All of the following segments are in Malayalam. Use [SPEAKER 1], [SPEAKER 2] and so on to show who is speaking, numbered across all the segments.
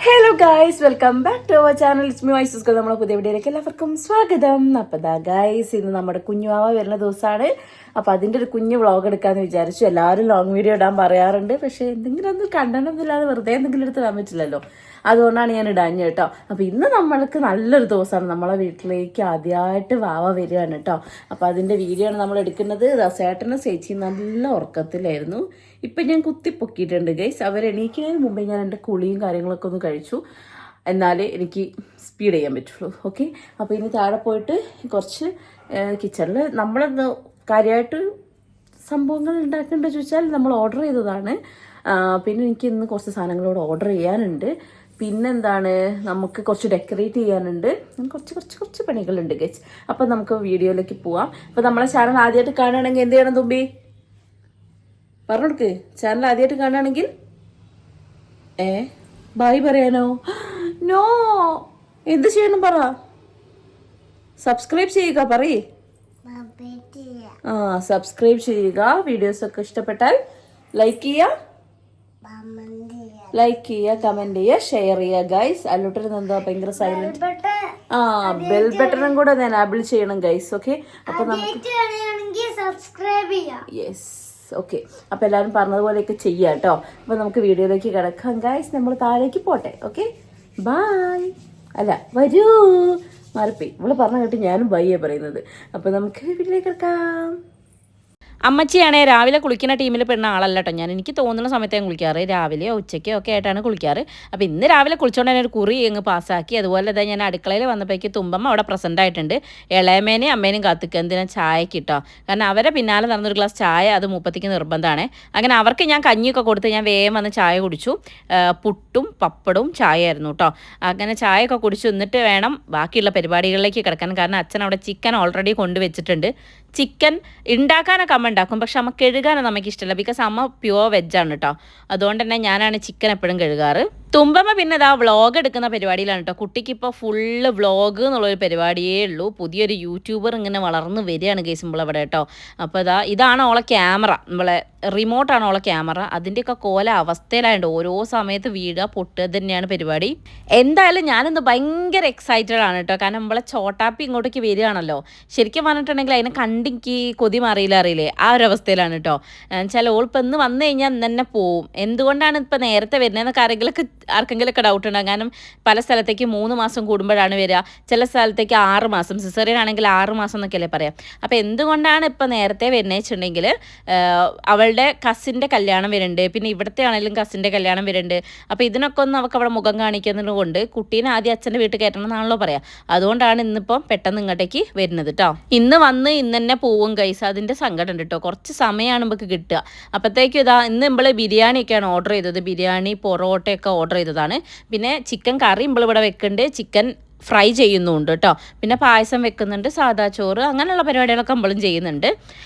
[SPEAKER 1] Hello guys, welcome back to our channel. It's me wise school. നമ്മളെ പുതിയ വീഡിയോയിലേക്ക് എല്ലാവർക്കും സ്വാഗതം. അപ്പോൾ ഗൈസ്, ഇന്ന് നമ്മുടെ കുഞ്ഞുവാവ വരുന്ന ദിവസമാണ്. അപ്പോൾ അതിൻ്റെ ഒരു കുഞ്ഞു വ്ളോഗ് എടുക്കാമെന്ന് വിചാരിച്ചു. എല്ലാവരും ലോങ് വീഡിയോ ഇടാൻ പറയാറുണ്ട്, പക്ഷേ എന്തെങ്കിലും ഒന്നും കണ്ടണമെന്നില്ലാതെ വെറുതെ എന്തെങ്കിലും എടുത്ത് ഇടാൻ പറ്റില്ലല്ലോ. അതുകൊണ്ടാണ് ഞാൻ ഇടാഞ്ഞ് കേട്ടോ. അപ്പോൾ ഇന്ന് നമ്മൾക്ക് നല്ലൊരു ദിവസമാണ്. നമ്മളെ വീട്ടിലേക്ക് ആദ്യമായിട്ട് വാവ വരികയാണ് കേട്ടോ. അപ്പോൾ അതിൻ്റെ വീഡിയോ ആണ് നമ്മൾ എടുക്കുന്നത്. ചേട്ടനും ചേച്ചിയും നല്ല ഉറക്കത്തിലായിരുന്നു. ഇപ്പം ഞാൻ കുത്തിപ്പൊക്കിയിട്ടുണ്ട് ഗൈസ്. അവരെണീക്കുന്നതിന് മുമ്പേ ഞാൻ എൻ്റെ കുളിയും കാര്യങ്ങളൊക്കെ ഒന്ന് കഴിച്ചു, എന്നാലേ എനിക്ക് സ്പീഡ് ചെയ്യാൻ പറ്റുള്ളൂ. ഓക്കെ, അപ്പോൾ ഇനി താഴെ പോയിട്ട് കുറച്ച് കിച്ചണിൽ നമ്മളെന്ത് കാര്യമായിട്ട് സംഭവങ്ങൾ ഉണ്ടാക്കേണ്ടത് ചോദിച്ചാൽ നമ്മൾ ഓർഡർ ചെയ്തതാണ്. പിന്നെ എനിക്ക് ഇന്ന് കുറച്ച് സാധനങ്ങളോട് ഓർഡർ ചെയ്യാനുണ്ട്. പിന്നെന്താണ്, നമുക്ക് കുറച്ച് ഡെക്കറേറ്റ് ചെയ്യാനുണ്ട്. കുറച്ച് പണികളുണ്ട് ഗൈസ്. അപ്പോൾ നമുക്ക് വീഡിയോയിലേക്ക് പോവാം. അപ്പോൾ നമ്മളെ ചാനൽ ആദ്യമായിട്ട് കാണുകയാണെങ്കിൽ എന്ത് ചെയ്യണം തുമ്പി? പറഞ്ഞെടുക്ക്. ചാനൽ ആദ്യമായിട്ട് കാണുകയാണെങ്കിൽ ബായ് പറയാനോ? നോ, എന്ത് ചെയ്യണം പറ. സബ്സ്ക്രൈബ് ചെയ്യുക, പറയേ. സബ്സ്ക്രൈബ് ചെയ്യുക. വീഡിയോസ് ഒക്കെ ഇഷ്ടപ്പെട്ടാൽ ലൈക്ക് ചെയ്യുക, കമന്റ് ചെയ്യുക, ഷെയർ ചെയ്യുക ഗൈസ്. അല്ലോട്ടിൽ എന്താ ഭയങ്കര സൈലന്റ്. ബെൽ ബട്ടണും കൂടെ എനാബിൾ ചെയ്യണം ഗൈസ്. ഓക്കെ, അപ്പൊ നമുക്ക് യെസ്. ഓക്കെ, അപ്പോൾ എല്ലാവരും പറഞ്ഞതുപോലെയൊക്കെ ചെയ്യാം കേട്ടോ. അപ്പോൾ നമുക്ക് വീഡിയോയിലേക്ക് കിടക്കാം ഗൈസ്. നമ്മൾ താഴേക്ക് പോട്ടെ. Okay, bye. അല്ല, വരൂ. മാറിപ്പോയി. ഇവള് പറഞ്ഞ കേട്ട് ഞാനും ബൈയെ പറയുന്നത്. അപ്പോൾ നമുക്ക് വീട്ടിലേക്ക് കിടക്കാം. അമ്മച്ചിയാണേ രാവിലെ കുളിക്കുന്ന ടീമിൽ പെടുന്ന ആളല്ല കേട്ടോ. എനിക്ക് തോന്നുന്ന സമയത്ത് ഞാൻ കുളിക്കാറ്. രാവിലെയോ ഉച്ചയ്ക്കോ ഒക്കെ ആയിട്ടാണ് കുളിക്കാറ്. അപ്പോൾ ഇന്ന് രാവിലെ കുളിച്ചുകൊണ്ട് തന്നെ ഒരു കുറി അങ്ങ് പാസ്സാക്കി. അതുപോലെ തന്നെ ഞാൻ അടുക്കളയിൽ വന്നപ്പോഴേക്ക് തുമ്പമ്മ അവിടെ പ്രസൻ്റ് ആയിട്ടുണ്ട്. ഇളയമേനെയും അമ്മേനെയും കാത്തിക്കുക എന്തിനാ ചായക്ക് കിട്ടോ. കാരണം അവരെ പിന്നാലെ നടന്നൊരു ഗ്ലാസ് ചായ അത് മുപ്പത്തിക്ക് നിർബന്ധമാണ്. അങ്ങനെ അവർക്ക് ഞാൻ കഞ്ഞിയൊക്കെ കൊടുത്ത് ഞാൻ വേഗം വന്ന് ചായ കുടിച്ചു. പുട്ടും പപ്പടവും ചായ ആയിരുന്നു കേട്ടോ. അങ്ങനെ ചായയൊക്കെ കുടിച്ചു. എന്നിട്ട് വേണം ബാക്കിയുള്ള പരിപാടികളിലേക്ക് കിടക്കാൻ. കാരണം അച്ഛൻ അവിടെ ചിക്കൻ ഓൾറെഡി കൊണ്ടുവച്ചിട്ടുണ്ട്. ചിക്കൻ ഉണ്ടാക്കാനൊക്കെ അമ്മ ഉണ്ടാക്കും, പക്ഷെ അമ്മ കഴുകാനൊന്നും നമുക്ക് ഇഷ്ടമല്ല. ബിക്കോസ് അമ്മ പ്യുവർ വെജാണ് കേട്ടോ. അതുകൊണ്ട് തന്നെ ഞാനാണ് ചിക്കൻ എപ്പോഴും കഴുകാറ്. തുമ്പമ്മ പിന്നെ ഇതാ വ്ളോഗ് എടുക്കുന്ന പരിപാടിയിലാണ് കേട്ടോ. കുട്ടിക്ക് ഇപ്പോൾ ഫുള്ള് വ്ളോഗ് എന്നുള്ളൊരു പരിപാടിയേ ഉള്ളൂ. പുതിയൊരു യൂട്യൂബർ ഇങ്ങനെ വളർന്ന് വരികയാണ് കേസ് ഇവിടെ കേട്ടോ. അപ്പോൾ ഇതാണ് ഓളെ ക്യാമറ. നമ്മളെ റിമോട്ടാണ് ഓളെ ക്യാമറ. അതിൻ്റെയൊക്കെ കോല അവസ്ഥയിലായിട്ട് ഓരോ സമയത്ത് വീഴുക പൊട്ടുക തന്നെയാണ് പരിപാടി. എന്തായാലും ഞാനിന്ന് ഭയങ്കര എക്സൈറ്റഡ് ആണ് കേട്ടോ. കാരണം നമ്മളെ ചോട്ടാപ്പി ഇങ്ങോട്ടേക്ക് വരികയാണല്ലോ. ശരിക്കും പറഞ്ഞിട്ടുണ്ടെങ്കിൽ അതിനെ കണ്ടിക്ക് കൊതി അറിയില്ലേ, ആ ഒരു അവസ്ഥയിലാണ് കേട്ടോ. ചില ഓളിപ്പോൾ ഇന്ന് വന്നു കഴിഞ്ഞാൽ തന്നെ പോവും. എന്തുകൊണ്ടാണ് ഇപ്പോൾ നേരത്തെ വരുന്നതെന്നൊക്കെ ആർക്കെങ്കിലുമൊക്കെ ഡൗട്ട് ഉണ്ടാകും. കാരണം പല സ്ഥലത്തേക്ക് 3 മാസം കൂടുമ്പോഴാണ് വരിക, ചില സ്ഥലത്തേക്ക് 6 മാസം, സിസേറിയൻ ആണെങ്കിൽ 6 മാസം എന്നൊക്കെയല്ലേ പറയാം. അപ്പോൾ എന്തുകൊണ്ടാണ് ഇപ്പോൾ നേരത്തെ വരുന്നത് വെച്ചിട്ടുണ്ടെങ്കിൽ അവളുടെ കസിൻ്റെ കല്യാണം വരുന്നുണ്ട്. പിന്നെ ഇവിടുത്തെ ആണെങ്കിലും കസിൻ്റെ കല്യാണം വരുന്നുണ്ട്. അപ്പോൾ ഇതിനൊക്കെ ഒന്ന് അവൾക്ക് അവിടെ മുഖം കാണിക്കുന്നത് കൊണ്ട് കുട്ടീനെ ആദ്യം അച്ഛൻ്റെ വീട്ടിൽ കയറ്റണം എന്നാണല്ലോ പറയാം. അതുകൊണ്ടാണ് ഇന്നിപ്പം പെട്ടെന്ന് ഇങ്ങോട്ടേക്ക് വരുന്നത് കേട്ടോ. ഇന്ന് തന്നെ പോവും ഗൈസ്. അതിൻ്റെ സങ്കടം ഉണ്ട് കേട്ടോ. കുറച്ച് സമയമാണ് നമുക്ക് കിട്ടുക. അപ്പോഴത്തേക്കും ഇന്ന് നമ്മൾ ബിരിയാണിയൊക്കെയാണ് ഓർഡർ ചെയ്തത്. ബിരിയാണി പൊറോട്ടയൊക്കെ ഓർഡർ ചെയ്തതാണ്. പിന്നെ ചിക്കൻ കറി ഇവിടെ വെക്കുന്നുണ്ട്, ചിക്കൻ ഫ്രൈ ചെയ്യുന്നുണ്ട് കേട്ടോ. പിന്നെ പായസം വെക്കുന്നുണ്ട്, സാദാ ചോറ്, അങ്ങനെയുള്ള പരിപാടികളൊക്കെ നമ്മളും ചെയ്യുന്നുണ്ട്.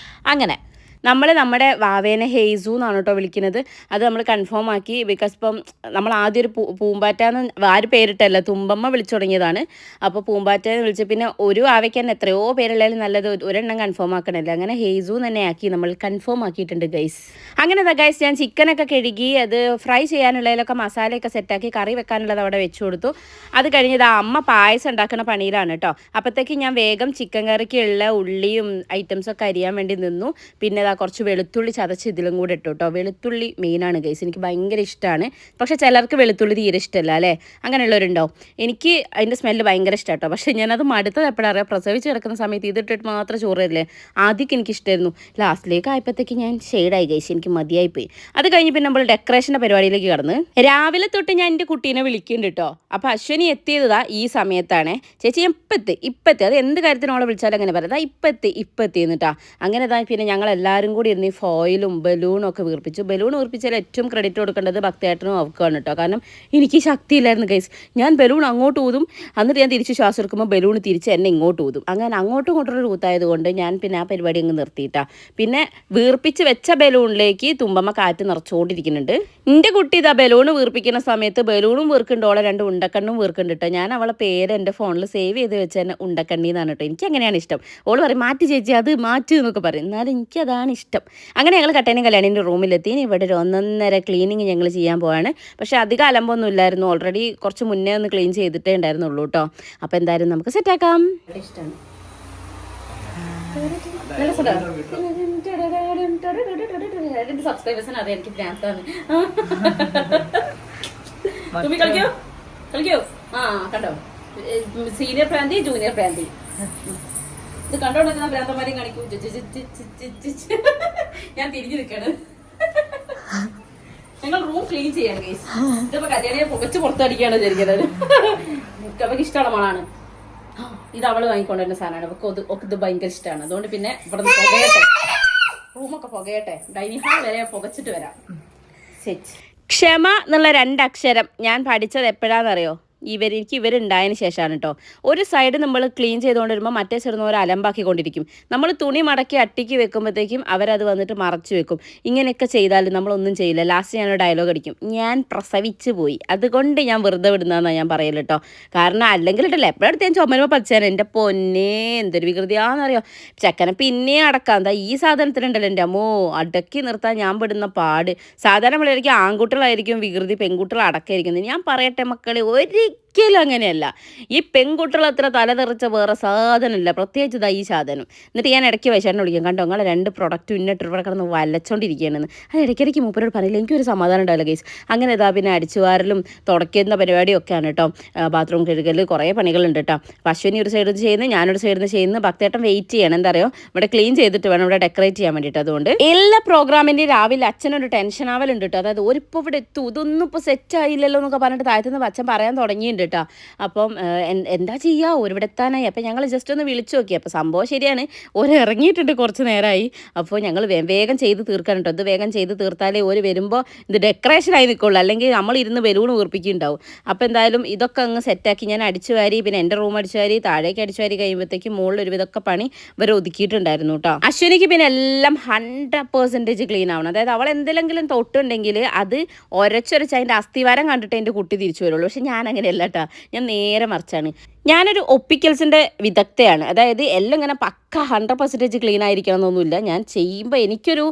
[SPEAKER 1] അങ്ങനെ നമ്മുടെ വാവേനെ ഹെയ്സു എന്നാണ് കേട്ടോ വിളിക്കുന്നത്. അത് നമ്മൾ കൺഫേം ആക്കി. ബിക്കോസ് ഇപ്പം നമ്മൾ ആദ്യം ഒരു പൂമ്പാറ്റാന്ന് ആര് പേരിട്ടല്ല, തുമ്പമ്മ വിളിച്ചു തുടങ്ങിയതാണ്. അപ്പോൾ പൂമ്പാറ്റേന്ന് വിളിച്ച് പിന്നെ ഒരു വാവയ്ക്ക് തന്നെ എത്രയോ പേരുള്ളതിൽ നല്ലത് ഒരെണ്ണം കൺഫേം ആക്കണമല്ലോ. അങ്ങനെ ഹെയ്സു തന്നെ ആക്കി നമ്മൾ കൺഫേം ആക്കിയിട്ടുണ്ട് ഗൈസ്. അങ്ങനെ ഗൈസ് ഞാൻ ചിക്കനൊക്കെ കഴുകി അത് ഫ്രൈ ചെയ്യാനുള്ളതിലൊക്കെ മസാലയൊക്കെ സെറ്റാക്കി കറി വെക്കാനുള്ളത് അവിടെ വെച്ച് കൊടുത്തു. അത് കഴിഞ്ഞത് അമ്മ പായസം ഉണ്ടാക്കുന്ന പണിയിലാണ് കേട്ടോ. അപ്പോഴത്തേക്ക് ഞാൻ വേഗം ചിക്കൻ കറിക്കുള്ള ഉള്ളിയും ഐറ്റംസൊക്കെ അരിയാൻ വേണ്ടി നിന്നു. പിന്നെ കുറച്ച് വെളുത്തുള്ളി ചതച്ച് ഇതിലും കൂടെ ഇട്ടു കേട്ടോ. വെളുത്തുള്ളി മെയിനാണ് ഗൈസ്, എനിക്ക് ഭയങ്കര ഇഷ്ടമാണ്. പക്ഷേ ചിലർക്ക് വെളുത്തുള്ളി തീരെ ഇഷ്ടമല്ല അല്ലേ, അങ്ങനെയുള്ളവരുണ്ടോ? എനിക്ക് അതിൻ്റെ സ്മെല്ല് ഭയങ്കര ഇഷ്ടമാണ് കേട്ടോ. പക്ഷേ ഞാനത് മടുത്തത് എപ്പോഴറിയാം, പ്രസവിച്ച് കിടക്കുന്ന സമയത്ത് ഇതിട്ടിട്ട് മാത്രം ചോറ് തരില്ലേ, ആദ്യമൊക്കെ എനിക്കിഷ്ടമായിരുന്നു. ലാസ്റ്റിലേക്ക് ആയപ്പോഴത്തേക്ക് ഞാൻ ഷെയ്ഡായി ഗൈസ്, എനിക്ക് മതിയായിപ്പോയി. അത് കഴിഞ്ഞ് പിന്നെ നമ്മൾ ഡെക്കറേഷൻ്റെ പരിപാടിയിലേക്ക് കടന്ന് രാവിലെ തൊട്ട് ഞാൻ എൻ്റെ കുട്ടീനെ വിളിക്കുന്നുണ്ട് കേട്ടോ. അപ്പോൾ അശ്വനി എത്തിയതാ ഈ സമയത്താണ്. ചേച്ചി ഇപ്പത്തി അത് എന്ത് കാര്യത്തിനോളെ വിളിച്ചാലും അങ്ങനെ പറയാം, ഇപ്പത്തി എന്നിട്ടാ. അങ്ങനെ പിന്നെ ഞങ്ങളെല്ലാവരും കൂടി ഇരുന്ന് ഈ ഫോയിലും ബലൂണും ഒക്കെ വീർപ്പിച്ചു. ബലൂൺ വീർപ്പിച്ചാൽ ഏറ്റവും ക്രെഡിറ്റ് കൊടുക്കേണ്ടത് ഭക്തേട്ടനും അവക്കാണ് കേട്ടോ. കാരണം എനിക്ക് ശക്തിയില്ലായിരുന്നു ഗൈസ്. ഞാൻ ബലൂൺ അങ്ങോട്ട് ഊതും, എന്നിട്ട് ഞാൻ തിരിച്ച് ശ്വാസം എടുക്കുമ്പോൾ ബലൂൺ തിരിച്ച് എന്നെ ഇങ്ങോട്ട് ഊതും. അങ്ങനെ അങ്ങോട്ടും ഇങ്ങോട്ടൊരു ഊത്തായത് കൊണ്ട് ഞാൻ പിന്നെ ആ പരിപാടി അങ്ങ് നിർത്തിയിട്ടാ. പിന്നെ വീർപ്പിച്ച് വെച്ച ബലൂണിലേക്ക് തുമ്പമ്മ കാറ്റ് നിറച്ചുകൊണ്ടിരിക്കുന്നുണ്ട്. എൻ്റെ കുട്ടി ഇതാ ബലൂൺ വീർപ്പിക്കുന്ന സമയത്ത് ബലൂണും വീർക്കുന്നുണ്ട്, ഓളെ 2 ഉണ്ടക്കണ്ണും വീർക്കുന്നുണ്ട് കേട്ടോ. ഞാൻ അവളെ പേര് എൻ്റെ ഫോണിൽ സേവ് ചെയ്ത് വെച്ച് തന്നെ ഉണ്ടക്കണ്ണി എന്നാണ് കേട്ടോ. എനിക്ക് അങ്ങനെയാണ് ഇഷ്ടം. ഓള് പറയും മാറ്റി ചേച്ചി അത് മാറ്റി എന്നൊക്കെ പറയും. എന്നാലും എനിക്കതാണ് അതാണ് ഇഷ്ടം. അങ്ങനെ ഞങ്ങൾ കട്ടേനും കല്യാണിൻ്റെ റൂമിലെത്തി. ഇവിടെ ഒരു 1.5 ക്ലീനിങ് ഞങ്ങൾ ചെയ്യാൻ പോവാണ്. പക്ഷേ അധികം അലമ്പൊന്നും ഇല്ലായിരുന്നു. ഓൾറെഡി കുറച്ച് മുന്നേ ഒന്ന് ക്ലീൻ ചെയ്തിട്ടേ ഉണ്ടായിരുന്നുള്ളൂ കേട്ടോ. അപ്പോൾ എന്തായാലും നമുക്ക് സെറ്റാക്കാം. ഇഷ്ടമാണ്. സബ്സ്ക്രൈബേഴ്സിന് അറിയാം എനിക്ക് ഭ്രാന്താണ്. തുമ്പി കളിക്കോ കളിക്കോ? ആ കണ്ടോ, സീനിയർ പ്രാന്തി ജൂനിയർ പ്രാന്തി. ഇത് കണ്ടോണ്ടിരുന്ന ഭ്രാന്തന്മാരെയും കാണിക്കൂ. ഞാൻ തിരിഞ്ഞു നിൽക്കാണ്. ഞങ്ങൾ റൂം ക്ലീൻ ചെയ്യാൻ കേസ്. ഇതിപ്പോ കല്യാണിയെ പുകച്ച് പുറത്തടിക്കാണ് വിചാരിക്കുന്നത്. അവർക്ക് ഇഷ്ടമുള്ള മണാണ്. ഇത് അവള് വാങ്ങിക്കൊണ്ടുവരുന്ന സാധനമാണ്. അവർക്ക് ഇത് ഭയങ്കര ഇഷ്ടമാണ്. അതുകൊണ്ട് പിന്നെ ഇവിടെ നിന്ന് പുകയട്ടെ, റൂമൊക്കെ പുകയട്ടെ, ഡൈനിങ് ഹാൾ വരെ പുകച്ചിട്ട് വരാം. സെറ്റ്. ക്ഷമ എന്നുള്ള 2 അക്ഷരം ഞാൻ പഠിച്ചത് എപ്പോഴാണെന്നറിയോ? എനിക്ക് ഇവരുണ്ടായതിന് ശേഷമാണ് കേട്ടോ. ഒരു സൈഡ് നമ്മൾ ക്ലീൻ ചെയ്തുകൊണ്ട് വരുമ്പോൾ മറ്റേ ചെറുന്ന ഒരു അലമ്പാക്കിക്കൊണ്ടിരിക്കും. നമ്മൾ തുണി മടക്കി അട്ടിക്ക് വെക്കുമ്പോഴത്തേക്കും അവരത് വന്നിട്ട് മറച്ചു വെക്കും. ഇങ്ങനെയൊക്കെ ചെയ്താലും നമ്മളൊന്നും ചെയ്യില്ല. ലാസ്റ്റ് ഞാനൊരു ഡയലോഗ് അടിക്കും, ഞാൻ പ്രസവിച്ചു പോയി, അതുകൊണ്ട് ഞാൻ വെറുതെ വിടുന്നതെന്നാണ് ഞാൻ പറയല് കേട്ടോ. കാരണം അല്ലെങ്കിൽ ഇട്ടല്ലേ എപ്പോഴടുത്ത് ഞാൻ ചുമരുമ്പോൾ പതിച്ചാൽ എൻ്റെ പൊന്നേ എന്തൊരു വികൃതിയാണെന്നറിയോ. ചെക്കനെ പിന്നെ അടക്കാം. എന്താ ഈ സാധനത്തിനുണ്ടല്ലോ എൻ്റെ അമ്മോ, അടക്കി നിർത്താൻ ഞാൻ പെടുന്ന പാട്. സാധാരണ പിള്ളേർക്ക് ആൺകുട്ടികളായിരിക്കും വികൃതി, പെൺകുട്ടികൾ അടക്കായിരിക്കുന്നത്. ഞാൻ പറയട്ടെ മക്കളെ, ഒരിക്കലും അങ്ങനെയല്ല. ഈ പെൺകുട്ടികൾ അത്ര തലതെറിച്ച വേറെ സാധനമില്ല, പ്രത്യേകിച്ച് ഇതാ ഈ സാധനം. എന്നിട്ട് ഞാൻ ഇടയ്ക്ക് വൈശാട്ടിനെ വിളിക്കാം, കണ്ടോ നിങ്ങൾ 2 പ്രൊഡക്റ്റ് ഇന്നിട്ട് ഇവിടെ കിടന്ന് വലച്ചോണ്ടിരിക്കുകയാണെന്ന്. അത് ഇടയ്ക്കിടയ്ക്ക് മൂപ്പരോട് പറയില്ല, എനിക്കൊരു സമാധാനം ഉണ്ടാവില്ല ഗൈസ്. അങ്ങനെ ഇതാ പിന്നെ അടിച്ചുവാരലും തുടയ്ക്കുന്ന പരിപാടിയൊക്കെയാണ് കേട്ടോ. ബാത്റൂം കഴുകൽ, കുറേ പണികളുണ്ട് കേട്ടോ. അശ്വിനി ഒരു സൈഡിൽ നിന്ന് ചെയ്യുന്നത്, ഞാനൊരു സൈഡിൽ നിന്ന് ചെയ്യുന്നത്. ഭക്തേട്ടൻ വെയിറ്റ് ചെയ്യണം, എന്താ അറിയോ, ഇവിടെ ക്ലീൻ ചെയ്തിട്ട് വേണം ഇവിടെ ഡെക്കറേറ്റ് ചെയ്യാൻ വേണ്ടിയിട്ട്. അതുകൊണ്ട് എല്ലാ പ്രോഗ്രാമിൻ്റെയും രാവിലെ അച്ഛനൊരു ടെൻഷൻ ആവലുണ്ട് കേട്ടോ. അതായത് ഒരിപ്പോൾ ഇവിടെ എത്തും, ഇതൊന്നും ഇപ്പോൾ സെറ്റ് ആയില്ലല്ലോ എന്നൊക്കെ പറഞ്ഞിട്ട് താഴത്തുനിന്ന് അച്ഛൻ പറയാൻ തുടങ്ങിയിട്ടുണ്ട് കേട്ടോ. അപ്പം എന്താ ചെയ്യുക, ഒരിവിടെ എത്താനായി. അപ്പം ഞങ്ങൾ ജസ്റ്റ് ഒന്ന് വിളിച്ചു നോക്കി. അപ്പോൾ സംഭവം ശരിയാണ്, ഇറങ്ങിയിട്ടുണ്ട് കുറച്ച് നേരമായി. അപ്പോൾ ഞങ്ങൾ വേഗം ചെയ്ത് തീർക്കാൻ കേട്ടോ. ഇത് വേഗം ചെയ്ത് തീർത്താലേ ഒരു വരുമ്പോൾ ഇത് ഡെക്കറേഷനായി നിൽക്കുള്ളൂ, അല്ലെങ്കിൽ നമ്മൾ ഇരുന്ന് ബലൂൺ വീർപ്പിക്കുന്നുണ്ടാവും. അപ്പോൾ എന്തായാലും ഇതൊക്കെ അങ്ങ് സെറ്റാക്കി ഞാൻ അടിച്ചു വാരി, പിന്നെ എൻ്റെ റൂം അടിച്ചു വാരി, താഴേക്ക് അടിച്ചു വാരി കഴിയുമ്പോഴത്തേക്കും മുകളിൽ ഒരു വിധമൊക്കെ പണി ഇവരെ ഒതുക്കിയിട്ടുണ്ടായിരുന്നു കേട്ടോ. അശ്വിനിക്ക് പിന്നെ എല്ലാം 100% ക്ലീൻ ആവണം. അതായത് അവൾ എന്തെങ്കിലും തൊട്ടുണ്ടെങ്കിൽ അത് ഒരച്ചൊരച്ച് അതിൻ്റെ അസ്ഥിവാരം കണ്ടിട്ട് എൻ്റെ കുട്ടി തിരിച്ചു വരുള്ളൂ. പക്ഷെ ഞാൻ അങ്ങനെയല്ല കേട്ടോ, ഞാൻ നേരെ മറിച്ചാണ്. ഞാനൊരു ഒപ്പിക്കൽസിൻ്റെ വിദഗ്ധയാണ്. അതായത് എല്ലാം ഇങ്ങനെ പക്ക 100% ക്ലീൻ ആയിരിക്കണം എന്നൊന്നുമില്ല. ഞാൻ ചെയ്യുമ്പോൾ എനിക്കൊരു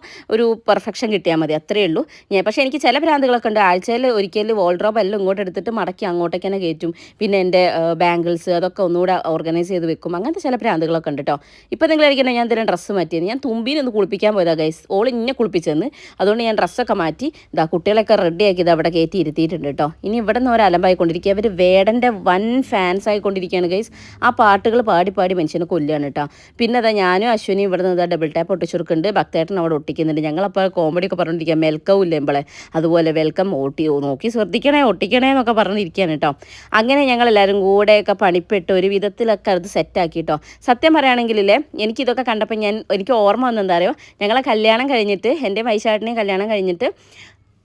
[SPEAKER 1] പെർഫെക്ഷൻ കിട്ടിയാൽ മതി, അത്രയേ ഉള്ളൂ. പക്ഷേ എനിക്ക് ചില ഭ്രാന്തുകളൊക്കെ ഉണ്ട്. ആഴ്ചയിൽ ഒരിക്കലും വാൾഡ്രോബ് എല്ലാം ഇങ്ങോട്ട് എടുത്തിട്ട് മടക്കി അങ്ങോട്ടേക്ക് തന്നെ കയറ്റും. പിന്നെ എൻ്റെ ബാംഗിൾസ് അതൊക്കെ ഒന്നുകൂടെ ഓർഗനൈസ് ചെയ്ത് വെക്കും. അങ്ങനത്തെ ചില ഭ്രാന്തുകളൊക്കെ ഉണ്ട് കേട്ടോ. ഇപ്പോൾ നിങ്ങളായിരിക്കണം ഞാൻ എന്തെങ്കിലും ഡ്രസ്സ് മാറ്റിയത്. ഞാൻ തുമ്പീനൊന്ന് കുളിപ്പിക്കാൻ പോയതാണ് ഗൈസ്. ഓൾ ഇന്നെ കുളിപ്പിച്ചെന്ന്. അതുകൊണ്ട് ഞാൻ ഡ്രസ്സൊക്കെ മാറ്റി ഇതാ കുട്ടികളൊക്കെ റെഡിയാക്കി ഇത് അവിടെ കയറ്റി ഇരുത്തിയിട്ടുണ്ട് കേട്ടോ. ഇനി ഇവിടെ നിന്ന് ഒരു അലമ്പായിക്കൊണ്ടിരിക്കുക. അവർ വേടൻ്റെ വൻ ഫാൻസ് ആയിക്കൊണ്ടിരിക്കുകയാണ് ഗൈസ്. ആ പാട്ടുകൾ പാടി പാടി മനുഷ്യനെ കൊല്ലുകയാണ് കേട്ടോ. പിന്നെ അതാ ഞാനും അശ്വിനി ഇവിടെ നിന്ന് ഡബിൾ ടാപ്പ് ഒട്ടിച്ചെടുക്കുന്നുണ്ട്. ഭക്തേട്ടൻ അവിടെ ഒട്ടിക്കുന്നുണ്ട്. ഞങ്ങളപ്പോൾ കോമഡിയൊക്കെ പറഞ്ഞിരിക്കുക, വെൽക്കം ഇല്ലേ നമ്മളെ, അതുപോലെ വെൽക്കം നോക്കി ശ്രദ്ധിക്കണേ ഒട്ടിക്കണേ എന്നൊക്കെ പറഞ്ഞിരിക്കുകയാണ് കേട്ടോ. അങ്ങനെ ഞങ്ങളെല്ലാവരും കൂടെയൊക്കെ പണിപ്പെട്ട് ഒരു വിധത്തിലൊക്കെ അത് സെറ്റാക്കി കേട്ടോ. സത്യം പറയുകയാണെങ്കിലേ എനിക്കിതൊക്കെ കണ്ടപ്പോൾ എനിക്ക് ഓർമ്മ വന്നെന്താ അറിയോ, ഞങ്ങളെ കല്യാണം കഴിഞ്ഞിട്ട്, എൻ്റെ വൈശാട്ടിനെയും കല്യാണം കഴിഞ്ഞിട്ട്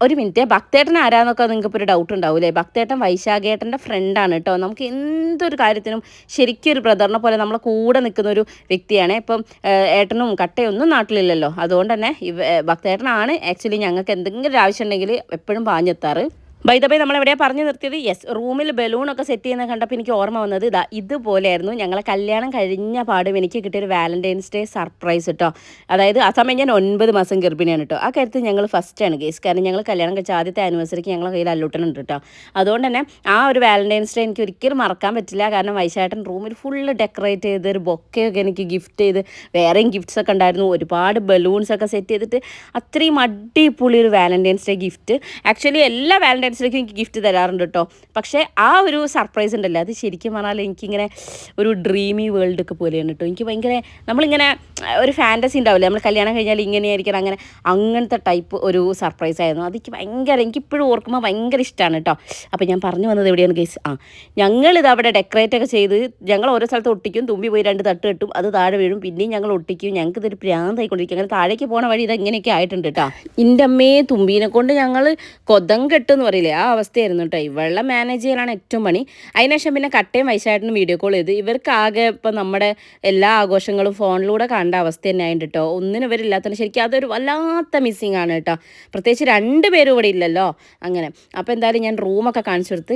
[SPEAKER 1] ഒരു മിനിറ്റ്, ഭക്തേട്ടൻ ആരാന്നൊക്കെ നിങ്ങൾക്ക് ഇപ്പോൾ ഒരു ഡൗട്ട് ഉണ്ടാവില്ലേ. ഭക്തേട്ടൻ വൈശാഖേട്ടൻ്റെ ഫ്രണ്ടാണ് കേട്ടോ. നമുക്ക് എന്തൊരു കാര്യത്തിനും ശരിക്കും ഒരു ബ്രദറിനെ പോലെ നമ്മളെ കൂടെ നിൽക്കുന്ന ഒരു വ്യക്തിയാണ്. ഇപ്പം ഏട്ടനും കട്ടയൊന്നും നാട്ടിലില്ലല്ലോ, അതുകൊണ്ട് തന്നെ ഭക്തേട്ടനാണ് ആക്ച്വലി ഞങ്ങൾക്ക് എന്തെങ്കിലും ഒരു ആവശ്യം ഉണ്ടെങ്കിൽ എപ്പോഴും പാഞ്ഞെത്താറ്. ബൈ ദ ബൈ നമ്മളെവിടെയാണ് പറഞ്ഞു നിർത്തിയത്? യെസ്, റൂമിൽ ബലൂണൊക്കെ സെറ്റ് ചെയ്യുന്നത് കണ്ടപ്പോൾ എനിക്ക് ഓർമ്മ വന്നത് ഇതുപോലെയായിരുന്നു. ഞങ്ങളെ കല്യാണം കഴിഞ്ഞ പാടും എനിക്ക് കിട്ടിയൊരു വാലന്റൈൻസ് ഡേ സർപ്രൈസ് കേട്ടോ. അതായത് ആ സമയം ഞാൻ 9 മാസം ഗർഭിണിയാണ് കേട്ടോ. ആ കാര്യത്തിൽ ഞങ്ങൾ ഫസ്റ്റാണ് കേസ്. കാരണം ഞങ്ങൾ കല്യാണം കഴിച്ച ആദ്യത്തെ ആനിവേഴ്സറിക്ക് ഞങ്ങളെ കയ്യിൽ അല്ലൂട്ടനുണ്ട് കേട്ടോ. അതുകൊണ്ട് തന്നെ ആ ഒരു വാലന്റൈൻസ് ഡേ എനിക്ക് ഒരിക്കലും മറക്കാൻ പറ്റില്ല. കാരണം വൈശാട്ടൻ റൂമിൽ ഫുള്ള് ഡെക്കറേറ്റ് ചെയ്ത് ഒരു ബൊക്കെയൊക്കെ എനിക്ക് ഗിഫ്റ്റ് ചെയ്ത്, വേറെയും ഗിഫ്റ്റ്സ് ഒക്കെ ഉണ്ടായിരുന്നു, ഒരുപാട് ബലൂൺസൊക്കെ സെറ്റ് ചെയ്തിട്ട് അത്രയും അടിപൊളി ഒരു വാലന്റൈൻസ് ഡേ ഗിഫ്റ്റ്. ആക്ച്വലി എല്ലാ വാലന്റൈൻസ് ഡേക്കും എനിക്ക് ഗിഫ്റ്റ് തരാറുണ്ട് കേട്ടോ. പക്ഷേ ആ ഒരു സർപ്രൈസ് ഉണ്ടല്ലോ, അത് ശരിക്കും പറഞ്ഞാൽ എനിക്കിങ്ങനെ ഒരു ഡ്രീമി വേൾഡൊക്കെ പോലെയാണ് കേട്ടോ. എനിക്ക് ഭയങ്കര, നമ്മളിങ്ങനെ ഒരു ഫാൻറ്റസി ഉണ്ടാവില്ലേ, നമ്മൾ കല്യാണം കഴിഞ്ഞാൽ ഇങ്ങനെയായിരിക്കണം, അങ്ങനത്തെ ടൈപ്പ് ഒരു സർപ്രൈസ് ആയിരുന്നു. അതെനിക്ക് ഭയങ്കര, എനിക്കിപ്പോഴും ഓർക്കുമ്പോൾ ഭയങ്കര ഇഷ്ടമാണ് കേട്ടോ. അപ്പോൾ ഞാൻ പറഞ്ഞു വന്നത് എവിടെയാണ് ഗൈസ്, ഞങ്ങളിത് അവിടെ ഡെക്കറേറ്റ് ഒക്കെ ചെയ്ത് ഞങ്ങൾ ഓരോ സ്ഥലത്ത് ഒട്ടിക്കും. തുമ്പി പോയി 2 തട്ട് കെട്ടും, അത് താഴെ വീഴും, പിന്നെയും ഞങ്ങൾ ഒട്ടിക്കും. ഞങ്ങൾക്ക് ഇതൊരു പ്രാന്തായിക്കൊണ്ടിരിക്കും. അങ്ങനെ താഴേക്ക് പോണ വഴി ഇത് എങ്ങനെയൊക്കെ ആയിട്ടുണ്ട് കേട്ടോ. എൻ്റെ അമ്മയെ തുമ്പീനെ കൊണ്ട് ഞങ്ങൾ കൊതം കെട്ടെന്ന് പറയില്ലേ, ആ അവസ്ഥയായിരുന്നു കേട്ടോ. ഇവളെ മാനേജ് ചെയ്യാനാണ് ഏറ്റവും പണി. അതിനുശേഷം പിന്നെ കട്ടയും വൈശാട്ടിനും വീഡിയോ കോൾ ചെയ്ത് ഇവർക്ക് ആകെ ഇപ്പം നമ്മുടെ എല്ലാ ആഘോഷങ്ങളും ഫോണിലൂടെ കണ്ട അവസ്ഥ തന്നെ ആയിട്ട് കേട്ടോ. ഒന്നിനും ഇവരില്ലാത്തതിന് ശരിക്കും അതൊരു വല്ലാത്ത മിസ്സിങ് ആണ് കേട്ടോ. പ്രത്യേകിച്ച് 2 പേരും ഇവിടെ ഇല്ലല്ലോ. അങ്ങനെ അപ്പോൾ എന്തായാലും ഞാൻ റൂമൊക്കെ കാണിച്ചു കൊടുത്ത്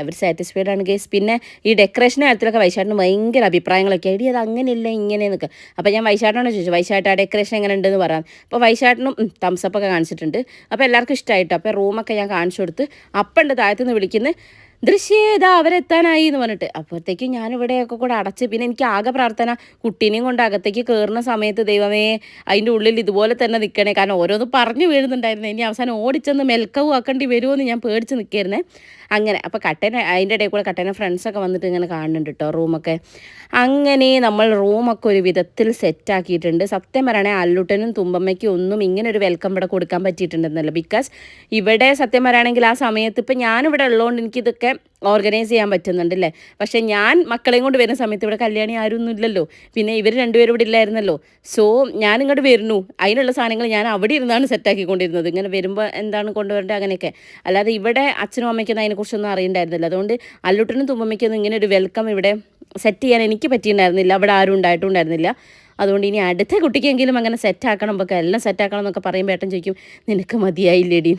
[SPEAKER 1] അവർ സാറ്റിസ്ഫൈഡ് ആണ് ഗേസ്. പിന്നെ ഈ ഡെക്കറേഷൻ കാര്യത്തിലൊക്കെ വൈശാട്ടിന് ഭയങ്കര അഭിപ്രായങ്ങളൊക്കെ ആയിട്ട് അത് അങ്ങനെയല്ല ഇങ്ങനെയെന്നൊക്കെ. അപ്പോൾ ഞാൻ വൈശാട്ടിനോട് ചോദിച്ചു, വൈശാട്ട് ആ ഡെക്കറേഷൻ എങ്ങനെ ഉണ്ടെന്ന് പറയാം. അപ്പോൾ വൈശാട്ടിനും തംസപ്പൊക്കെ കാണിച്ചിട്ടുണ്ട്. അപ്പോൾ എല്ലാവർക്കും ഇഷ്ടമായിട്ടോ. അപ്പോൾ റൂമൊക്കെ ഞാൻ കാണിച്ചു കൊടുത്ത് അപ്പം ഉണ്ട് താഴത്തുനിന്ന് വിളിക്കുന്നത്, ദൃശ്യേതാ അവരെത്താനായി എന്ന് പറഞ്ഞിട്ട്. അപ്പോഴത്തേക്കും ഞാനിവിടെയൊക്കെ കൂടെ അടച്ച്, പിന്നെ എനിക്ക് ആകെ പ്രാർത്ഥന കുട്ടീനെയും കൊണ്ട് അകത്തേക്ക് കയറുന്ന സമയത്ത് ദൈവമേ അതിൻ്റെ ഉള്ളിൽ ഇതുപോലെ തന്നെ നിൽക്കണേ, കാരണം ഓരോന്ന് പറഞ്ഞു വീഴുന്നുണ്ടായിരുന്നു. ഇനി അവസാനം ഓടിച്ചെന്ന് മെൽക്കവും ആക്കേണ്ടി വരുമോ എന്ന് ഞാൻ പേടിച്ച് നിൽക്കായിരുന്നേ. അങ്ങനെ അപ്പോൾ കട്ടേനെ അതിൻ്റെ ഇടയിൽ കൂടെ കട്ടേനെ ഫ്രണ്ട്സൊക്കെ വന്നിട്ട് ഇങ്ങനെ കാണുന്നുണ്ട് കേട്ടോ റൂമൊക്കെ. അങ്ങനെ നമ്മൾ റൂമൊക്കെ ഒരു വിധത്തിൽ സെറ്റാക്കിയിട്ടുണ്ട്. സത്യം പറയുകയാണെങ്കിൽ അല്ലുട്ടനും തുമ്പമ്മയ്ക്കും ഒന്നും ഇങ്ങനെ ഒരു വെൽക്കം ഇവിടെ കൊടുക്കാൻ പറ്റിയിട്ടുണ്ടെന്നല്ല. ബിക്കോസ് ഇവിടെ സത്യം പറയുകയാണെങ്കിൽ ആ സമയത്ത് ഇപ്പം ഞാനിവിടെ ഉള്ളതുകൊണ്ട് എനിക്കിതൊക്കെ ഓർഗനൈസ് ചെയ്യാൻ പറ്റുന്നുണ്ടല്ലേ. പക്ഷേ ഞാൻ മക്കളെയും കൊണ്ട് വരുന്ന സമയത്ത് ഇവിടെ കല്യാണി ആരൊന്നും ഇല്ലല്ലോ, പിന്നെ ഇവർ രണ്ടുപേരും ഇവിടെ ഇല്ലായിരുന്നല്ലോ. സോ ഞാൻ ഇങ്ങോട്ട് വരുന്നു, അതിനുള്ള സാധനങ്ങൾ ഞാൻ അവിടെ ഇരുന്നാണ് സെറ്റാക്കിക്കൊണ്ടിരുന്നത്. ഇങ്ങനെ വരുമ്പോൾ എന്താണ് കൊണ്ടുവരേണ്ടത് അങ്ങനെയൊക്കെ. അല്ലാതെ ഇവിടെ അച്ഛനും അമ്മയ്ക്കൊന്നും അതിനെക്കുറിച്ചൊന്നും അറിയണ്ടായിരുന്നില്ല. അതുകൊണ്ട് അല്ലുട്ടനും തുമ്പമ്മയ്ക്കൊന്നും ഇങ്ങനെ ഒരു വെൽക്കം ഇവിടെ സെറ്റ് ചെയ്യാൻ എനിക്ക് പറ്റിയിട്ടുണ്ടായിരുന്നില്ല, അവിടെ ആരും ഉണ്ടായിട്ടുണ്ടായിരുന്നില്ല. അതുകൊണ്ട് ഇനി അടുത്ത കുട്ടിക്കെങ്കിലും അങ്ങനെ സെറ്റാക്കണം, നമുക്ക് എല്ലാം സെറ്റാക്കണം എന്നൊക്കെ പറയുമ്പോൾ ഏട്ടൻ ചോദിക്കും നിനക്ക് മതിയായില്ലേടി.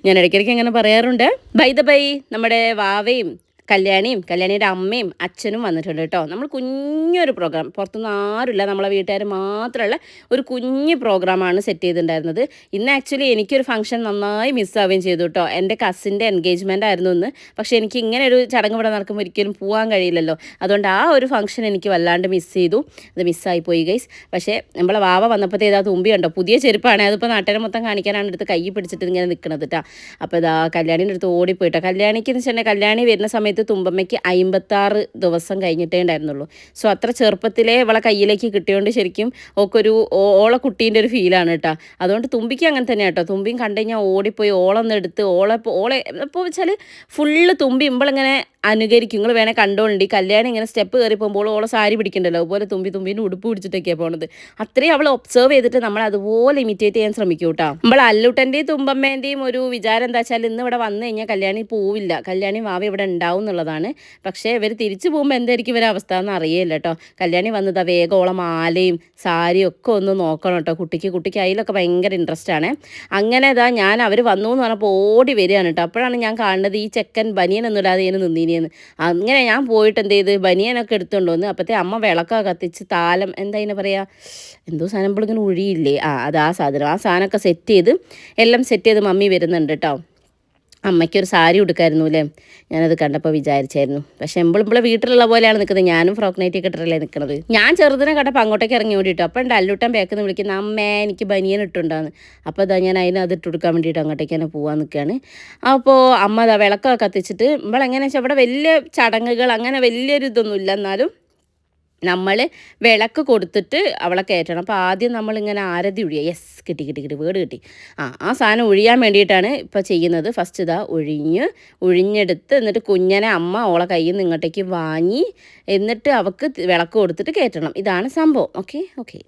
[SPEAKER 1] ഞാൻ ഇടയ്ക്കിടയ്ക്ക് അങ്ങനെ പറയാറുണ്ട്. ബൈ ദ ബൈ നമ്മുടെ വാവയും കല്യാണിയുടെ അമ്മയും അച്ഛനും വന്നിട്ടുണ്ട് കേട്ടോ. നമ്മൾ കുഞ്ഞൊരു പ്രോഗ്രാം, പുറത്തുനിന്ന് ആരുമില്ല, നമ്മളെ വീട്ടുകാർ മാത്രമുള്ള ഒരു കുഞ്ഞ് പ്രോഗ്രാമാണ് സെറ്റ് ചെയ്തിട്ടുണ്ടായിരുന്നത്. ഇന്ന് ആക്ച്വലി എനിക്കൊരു ഫംഗ്ഷൻ നന്നായി മിസ്സാവുകയും ചെയ്തു കേട്ടോ. എൻ്റെ കസിൻ്റെ എൻഗേജ്മെൻ്റ് ആയിരുന്നു ഇന്ന്. പക്ഷേ എനിക്ക് ഇങ്ങനെ ഒരു ചടങ്ങ് ഇവിടെ നടക്കുമ്പോൾ ഒരിക്കലും പോകാൻ കഴിയില്ലല്ലോ. അതുകൊണ്ട് ആ ഒരു ഫംഗ്ഷൻ എനിക്ക് വല്ലാണ്ട് മിസ് ചെയ്തു, അത് മിസ്സായി പോയി ഗൈസ്. പക്ഷേ നമ്മളെ വാവ വന്നപ്പോഴത്തേ ഇതാ തുമ്പി ഉണ്ടോ, പുതിയ ചെരുപ്പാണ്, അതിപ്പോൾ നാട്ടുകാരെ മൊത്തം കാണിക്കാനാണ് എടുത്ത് കൈ പിടിച്ചിട്ട് ഇങ്ങനെ നിൽക്കുന്നത് കേട്ടോ. അപ്പോൾ ഇതാ കല്യാണീൻ്റെ അടുത്ത് ഓടിപ്പോയിട്ടോ. കല്യാണിക്ക് എന്ന് വെച്ചിട്ടുണ്ടെങ്കിൽ കല്യാണി വരുന്ന സമയത്ത് തുമ്പമ്മയ്ക്ക് 56 ദിവസം കഴിഞ്ഞിട്ടേ ഉണ്ടായിരുന്നുള്ളൂ. സോ അത്ര ചെറുപ്പത്തിലേ ഇവളെ കയ്യിലേക്ക് കിട്ടിയോണ്ട് ശരിക്കും ഓളെ കുട്ടീൻ്റെ ഒരു ഫീലാണ് കേട്ടോ. അതുകൊണ്ട് തുമ്പിക്ക് അങ്ങനെ തന്നെയാണ് കേട്ടോ. തുമ്പിയും കണ്ടു കഴിഞ്ഞാൽ ഓടിപ്പോയി ഓളൊന്ന് എടുത്ത് ഓളെ ഇപ്പോൾ വെച്ചാൽ ഫുള്ള് തുമ്പി ഇമ്പളിങ്ങനെ അനുകരിക്കും. നിങ്ങൾ വേണേൽ കണ്ടോണ്ടി. കല്യാണം ഇങ്ങനെ സ്റ്റെപ്പ് കയറി പോകുമ്പോൾ ഓളെ സാരി പിടിക്കണ്ടല്ലോ, അതുപോലെ തുമ്പീൻ്റെ ഉടുപ്പ് പിടിച്ചിട്ടൊക്കെയാണ് പോകുന്നത്. അത്രയും അവൾ ഒബ്സർവ് ചെയ്തിട്ട് നമ്മൾ അതുപോലെ ഇമിറ്റേറ്റ് ചെയ്യാൻ ശ്രമിക്കും കേട്ടോ. നമ്മൾ അല്ലുട്ടൻ്റെയും തുമ്പമ്മേൻ്റെയും ഒരു വിചാരം എന്താ വെച്ചാൽ ഇന്ന് ഇവിടെ വന്നു കഴിഞ്ഞാൽ കല്യാണി പോവില്ല, കല്യാണി വാവ ഇവിടെ ഉണ്ടാവും എന്നുള്ളതാണ്. പക്ഷേ ഇവർ തിരിച്ചു പോകുമ്പോൾ എന്തായിരിക്കും ഇവരെ അവസ്ഥ എന്ന് അറിയില്ല കേട്ടോ. കല്യാണി വന്നത് വേഗം ഓളെ മാലയും സാരിയും ഒക്കെ ഒന്ന് നോക്കണം കേട്ടോ. കുട്ടിക്ക് അതിലൊക്കെ ഭയങ്കര ഇൻട്രസ്റ്റ് ആണ്. അങ്ങനെ ഞാൻ അവർ വന്നു എന്ന് പറഞ്ഞപ്പോൾ ഓടി വരികയാണ് കേട്ടോ. അപ്പോഴാണ് ഞാൻ കാണുന്നത് ഈ ചെക്കൻ ബനിയനൊന്നും ഇല്ലാതെ ഇതിന് നിന്നീനിയെന്ന്. അങ്ങനെ ഞാൻ പോയിട്ട് എന്ത് ചെയ്ത് ബനിയനൊക്കെ എടുത്തുകൊണ്ട് വന്ന് അപ്പോഴത്തെ അമ്മ വിളക്കൊക്കെ കത്തിച്ച് താലം എന്താ അതിനെ പറയുക, എന്തോ സാധനം ഇങ്ങനെ ഒഴിയില്ലേ, അത് ആ സാധനമൊക്കെ എല്ലാം സെറ്റ് ചെയ്ത് മമ്മി വരുന്നുണ്ട് കേട്ടോ. അമ്മയ്ക്കൊരു സാരി ഉടുക്കായിരുന്നു അല്ലേ, ഞാനത് കണ്ടപ്പോൾ വിചാരിച്ചായിരുന്നു. പക്ഷേ എമ്പിളിമ്പിളെ വീട്ടിലുള്ള പോലെയാണ് നിൽക്കുന്നത്. ഞാനും ഫ്രോക്ക് നൈറ്റി ഇട്ടിട്ടല്ലേ നിൽക്കുന്നത്. ഞാൻ ചെറുതിനെ കണ്ടപ്പോൾ അങ്ങോട്ടേക്ക് ഇറങ്ങി ഓടിയിട്ടു. അപ്പോൾ ഉണ്ട് അല്ലുട്ടൻ ബാക്കിൽ വിളിക്കുന്ന അമ്മേ എനിക്ക് ബനിയൻ ഇട്ടുണ്ടാന്ന്. അപ്പോൾ ഞാൻ അത് ഇട്ടെടുക്കാൻ വേണ്ടിയിട്ട് അങ്ങോട്ടേക്ക് തന്നെ പോകാൻ നിൽക്കുകയാണ്. അപ്പോൾ അമ്മ വിളക്കൊക്കെ കത്തിച്ചിട്ട് ഇവളെങ്ങനെയാണെന്ന് വെച്ചാൽ ഇവിടെ വലിയ ചടങ്ങുകൾ അങ്ങനെ വലിയൊരു ഇതൊന്നും ഇല്ല, എന്നാലും നമ്മൾ വിളക്ക് കൊടുത്തിട്ട് അവളെ കയറ്റണം. അപ്പോൾ ആദ്യം നമ്മളിങ്ങനെ ആരതി ഒഴിയുക. യെസ് കിട്ടി വേർഡ് കിട്ടി. ആ സാധനം ഒഴിയാൻ വേണ്ടിയിട്ടാണ് ഇപ്പോൾ ചെയ്യുന്നത്. ഫസ്റ്റ് ഒഴിഞ്ഞെടുത്ത് എന്നിട്ട് കുഞ്ഞനെ അമ്മ ഓളെ കയ്യിൽ നിന്ന് ഇങ്ങോട്ടേക്ക് വാങ്ങി എന്നിട്ട് അവൾക്ക് വിളക്ക് കൊടുത്തിട്ട് കയറ്റണം. ഇതാണ് സംഭവം. ഓക്കെ